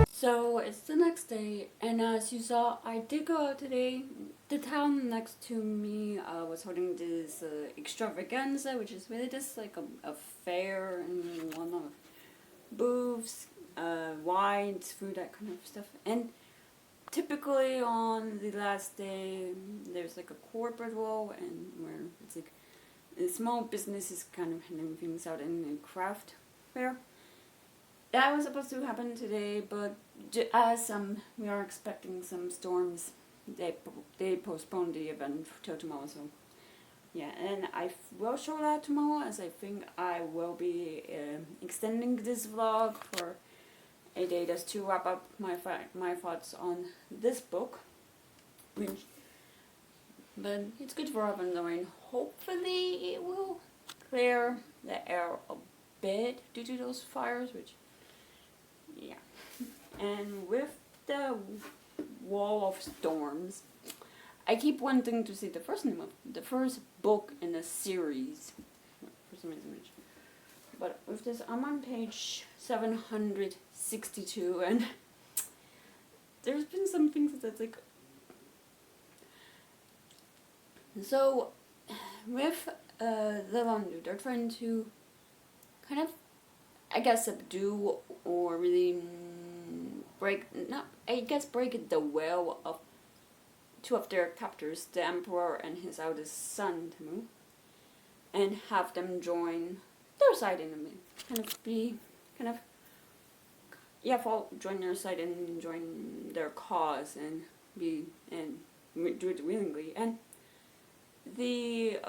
So it's the next day, and as you saw, I did go out today. The town next to me was holding this extravaganza, which is really just like a fair and whatnot, booths, wines, food, that kind of stuff. And typically on the last day, there's like a corporate wall, and where it's like a small businesses kind of handing things out in a craft fair. That was supposed to happen today, but as we are expecting some storms, they postponed the event till tomorrow. So yeah, and I will show that tomorrow, as I think I will be extending this vlog for a day just to wrap up my thoughts on this book. But it's good for up and going. Hopefully it will clear the air a bit due to those fires, which yeah. And with the Wall of Storms, I keep wanting to see the first book in the series. For some reason, but with this, I'm on page 762, and there's been some things that's like. So, with the Landu, they're trying to kind of, I guess, subdue or really break the will of two of their captors, the Emperor and his eldest son, Temu, and have them join their side in a minute. Join their side and join their cause and do it willingly. And the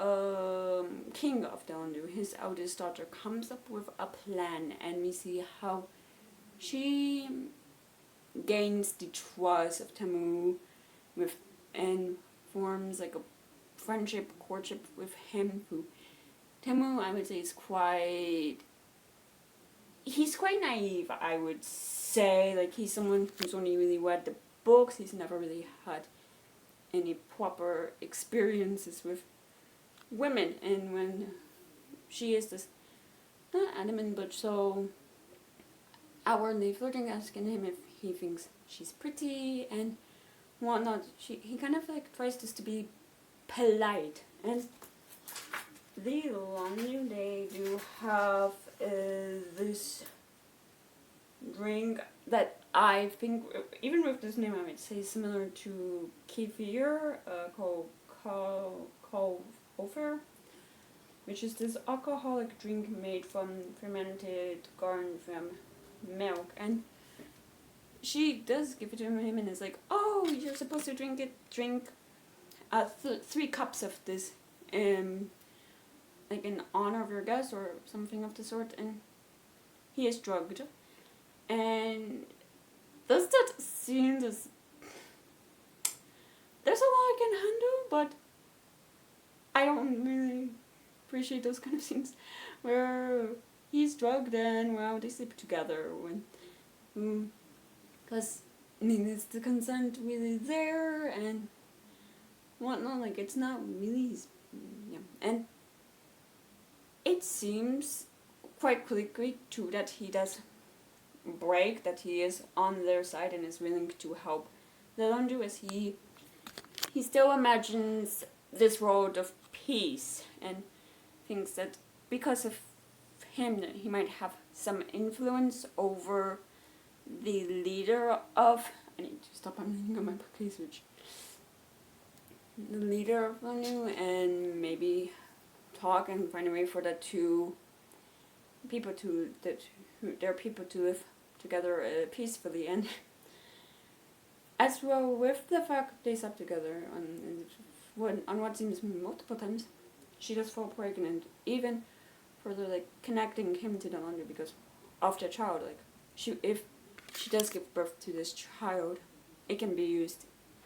king of Dalandu, his eldest daughter, comes up with a plan, and we see how she gains the trust of Temu and forms like a courtship with him, who Temu, I would say, he's quite naive, I would say. Like, he's someone who's only really read the books. He's never really had any proper experiences with women, and when she is this not adamant but so outwardly flirting, asking him if he thinks she's pretty and whatnot, he kind of like tries just to be polite. And the Landu, they do have this drink that I think, even with this name, I would say similar to kefir, called Ofer, which is this alcoholic drink made from fermented garden from milk. And she does give it to him and is like, oh, you're supposed to drink 3 cups of this, like in honor of your guest or something of the sort, and he is drugged. And this that scene is, there's a lot I can handle, but I don't really appreciate those kind of scenes where he's drugged and, well, they sleep together when, because, I mean, is the consent really there and whatnot, like, it's not really, yeah, and it seems quite quickly too that he does break, that he is on their side and is willing to help the Landu, as he still imagines this world of peace and thinks that because of him that he might have some influence over the leader of, I need to stop unreading on my bookcase, which the leader of Landu, and maybe talk and find a way for the two people to live together peacefully, and as well with the fact they slept together on what seems multiple times, she does fall pregnant, even further like connecting him to the Landu because of the child. Like if she does give birth to this child, it can be used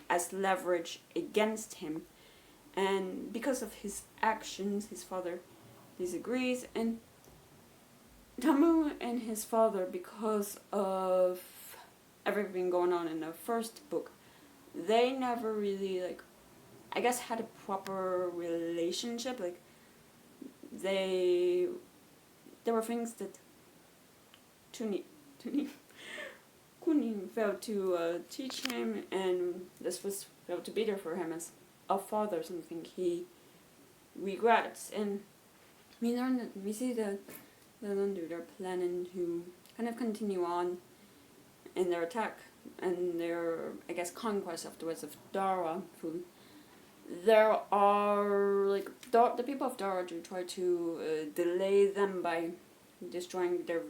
as leverage against him. And because of his actions, his father disagrees, and Tamu and his father, because of everything going on in the first book, they never really, like, I guess had a proper relationship. Like, there were things that Kuni failed to teach him, and this was felt to be there for him as a father, something he regrets. And we see the Landu, they're planning to kind of continue on in their attack and their, I guess, conquest afterwards of Dara. There are, like, the people of Dara do try to delay them by destroying their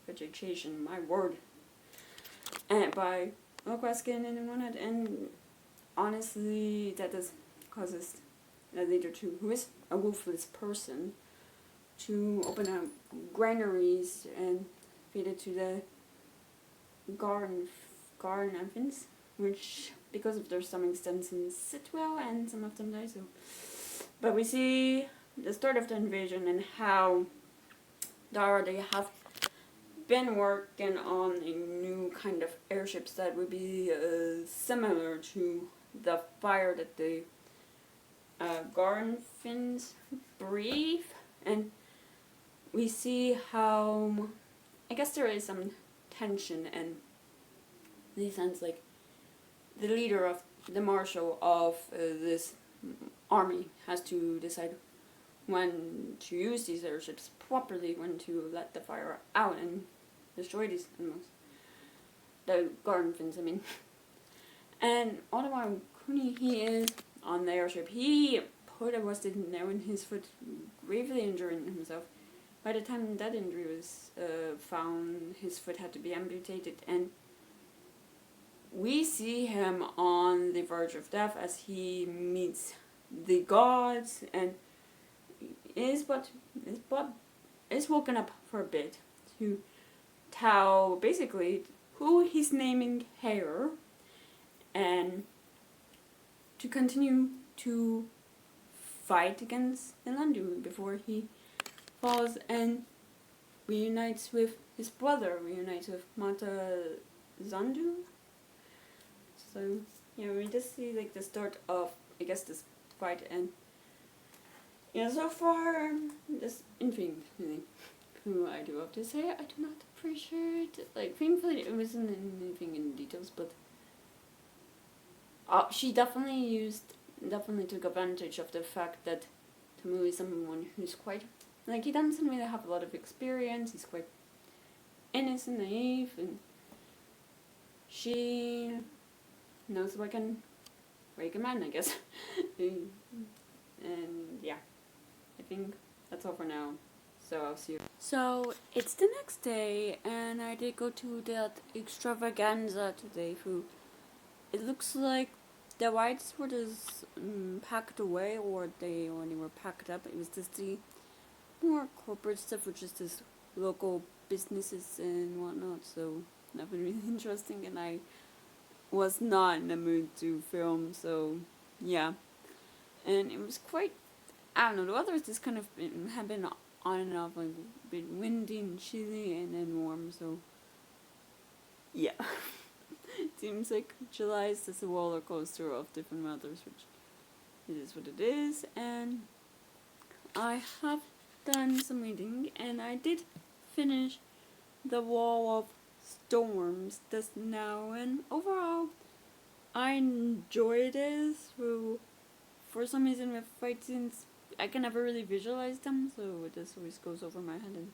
vegetation, my word, and by Okwaskin and whatnot, and honestly, that causes the leader who is a wolfless person, to open up granaries and feed it to the garden infants, which, because of their stomachs, doesn't sit well, and some of them die. So, but we see the start of the invasion and how Dara, they have been working on a new kind of airships that would be similar to the fire that the Garnfins breathe, and we see how, I guess there is some tension, and in a sense, like, the leader of the marshal of this army has to decide when to use these airships properly, when to let the fire out and destroy these animals, the Garnfins, I mean. And all the while, Kuni, he is on the airship. He put a rusted nail in his foot, gravely injuring himself. By the time that injury was found, his foot had to be amputated, and we see him on the verge of death as he meets the gods, and is woken up for a bit to tell basically who he's naming Hair, and to continue to fight against Elandu before he falls and reunites with his brother, reunites with Mata Zandu. So yeah, we just see like the start of, I guess, this fight, and yeah, so far this anything really who I do have to say I do not appreciate. Like, thankfully it wasn't anything in details, but she definitely took advantage of the fact that Tamu is someone who's quite, like, he doesn't really have a lot of experience, he's quite innocent, naive, and she knows what can break a man, I guess. And yeah, I think that's all for now. So I'll see you. So it's the next day, and I did go to that extravaganza today. It looks like the whites were just packed away, or they were packed up. It was just the more corporate stuff, which is just local businesses and whatnot. So nothing really interesting, and I was not in the mood to film. So yeah, and it was quite. I don't know. The weather has just kind of had been on and off, like a bit windy and chilly, and then warm. So yeah. It seems like July is just a roller coaster of different weathers, which it is what it is. And I have done some reading, and I did finish The Wall of Storms just now, and overall I enjoyed it. So for some reason with fight scenes I can never really visualize them, so it just always goes over my head. And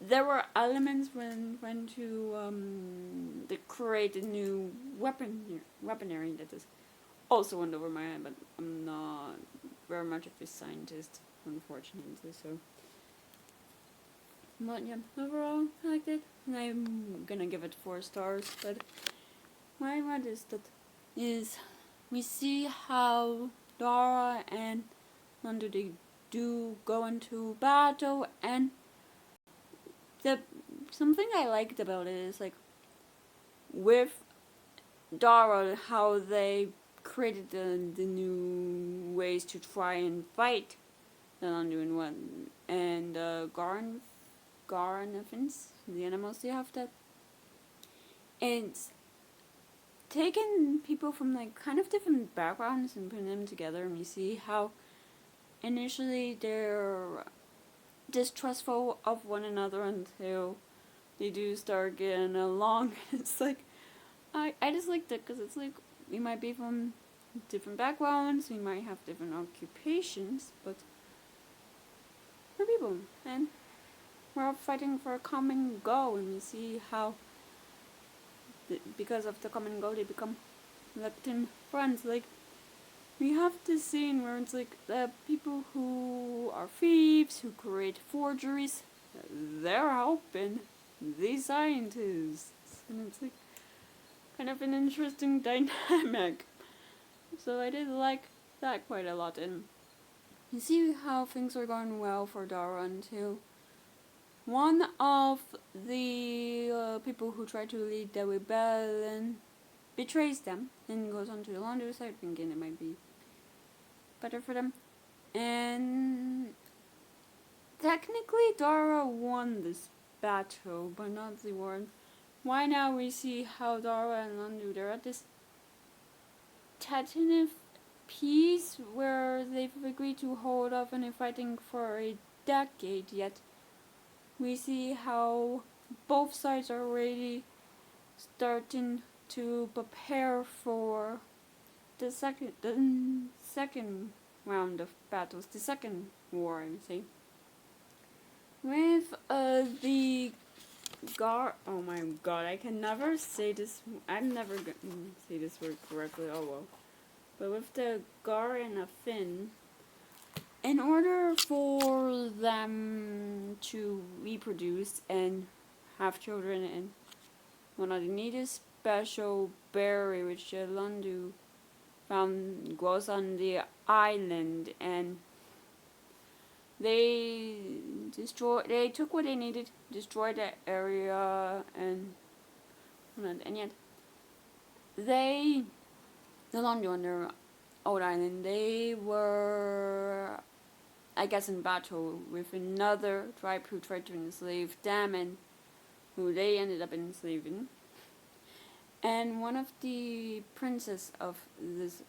there were elements when to create a new weaponry that is also went over my head, but I'm not very much of a scientist, unfortunately. So, but yeah, overall I liked it, and I'm gonna give it 4 stars. But why what is that? Is we see how Dara and Nando they do go into battle, and something I liked about it is like with Dara how they created the new ways to try and fight the Nando one, and Garnafins, the animals they have that. It's taken people from like kind of different backgrounds and putting them together, and you see how initially they're distrustful of one another until they do start getting along. It's like I just liked it because it's like we might be from different backgrounds, we might have different occupations, but we're people and we're all fighting for a common goal, and we see how because of the common goal they become lectin friends. Like we have this scene where it's like the people who are thieves, who create forgeries, they're helping these scientists, and it's like kind of an interesting dynamic. So I did like that quite a lot, and you see how things are going well for Dara until one of the people who try to lead the rebellion betrays them and goes on to the laundry side, thinking it might be better for them. And technically Dara won this battle, but not the war. Why now we see how Dara and Landu, they're at this tentative peace where they've agreed to hold off on fighting for a decade, yet we see how both sides are already starting to prepare for the second round of battles, the second war, I would say. With the oh my god, I can never say this. I'm never gonna say this word correctly. Oh well. But with the Gar and a Finn, in order for them to reproduce and have children and whatnot, they need a special berry which Landu found grows on the island, and they took what they needed, destroyed the area, and yet the Landu on their old island, they were, I guess, in battle with another tribe who tried to enslave them and who they ended up enslaving. And one of the princes of this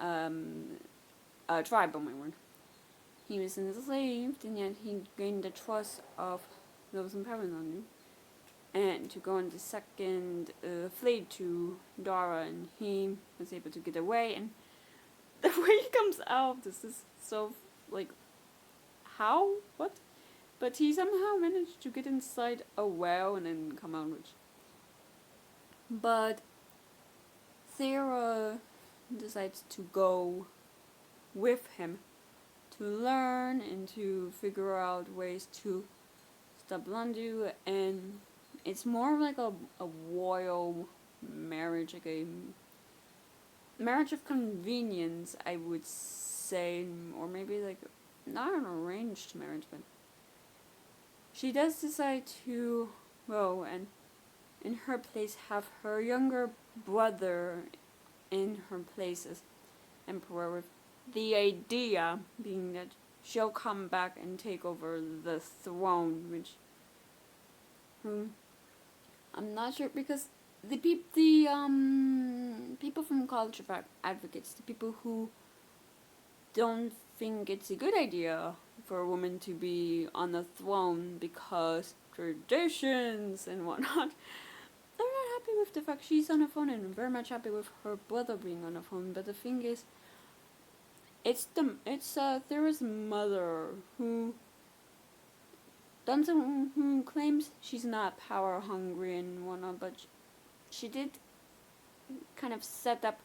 tribe, oh my word, he was enslaved, and yet he gained the trust of those in power in London, and to go on the second fleet to Dara, and he was able to get away. And the way he comes out, this is so like, how? What? But he somehow managed to get inside a well and then come out, which. But Thera decides to go with him to learn and to figure out ways to stop Landu, and it's more like a royal marriage, like a marriage of convenience, I would say, or maybe like not an arranged marriage, but she does decide to go and in her place have her younger brother in her place as emperor, with the idea being that she'll come back and take over the throne, which I'm not sure, because the people from College of Advocates, the people who don't think it's a good idea for a woman to be on the throne because traditions and whatnot, they're not happy with the fact she's on the throne, and I'm very much happy with her brother being on the throne. But the thing is, it's Thera's mother who claims she's not power hungry and whatnot, but she did kind of set up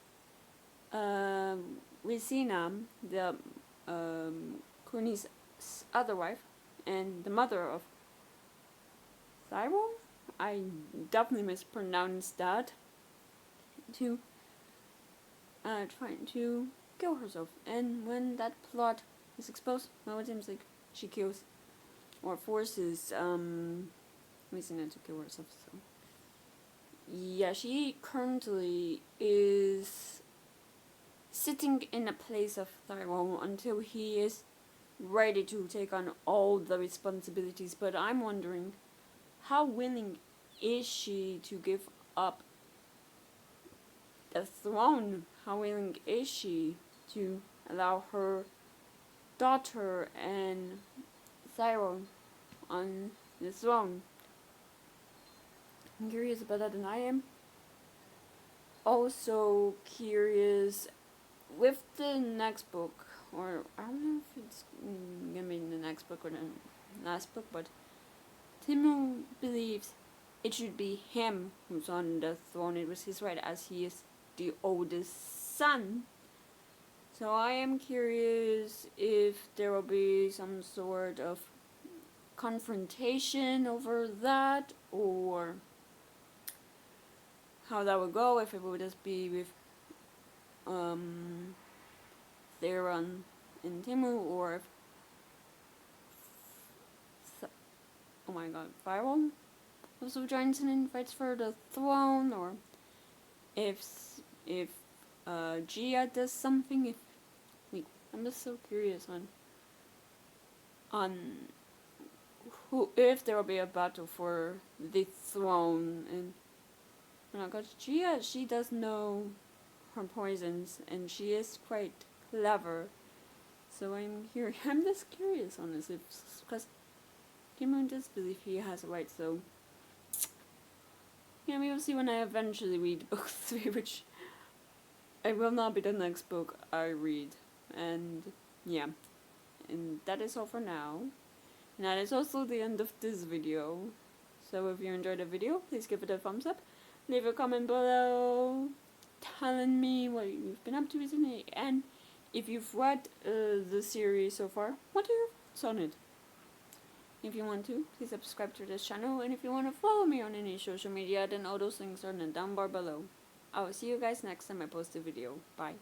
Rosina, the Clooney's other wife, and the mother of Thyro, I definitely mispronounced that, to trying to kill herself. And when that plot is exposed, well, it seems like she kills or forces Rosina to kill herself. So yeah, she currently is sitting in a place of Thyro until he is ready to take on all the responsibilities. But I'm wondering, how willing is she to give up the throne? How willing is she to allow her daughter and Thyro on the throne? I'm curious about that, and I am also curious with the next book, or I don't know if it's gonna be the next book or the last book, but Timo believes it should be him who's on the throne. It was his right, as he is the oldest son. So I am curious if there will be some sort of confrontation over that, or how that would go, if it would just be with Theron and Timu, or if oh my god, Viral also joins in and fights for the throne, or if Gia does something. I'm just so curious on who, if there will be a battle for the throne. And because Gia, she does know her poisons, and she is quite clever. So I'm just curious on this, because Kimon does believe he has a right. So yeah, we will see when I eventually read book 3, which it will not be the next book I read. And yeah, and that is all for now. And that is also the end of this video. So if you enjoyed the video, please give it a thumbs up. Leave a comment below telling me what you've been up to recently, and if you've read the series so far, what are your thoughts on it? If you want to, please subscribe to this channel, and if you want to follow me on any social media, then all those links are in the down bar below. I will see you guys next time I post a video. Bye.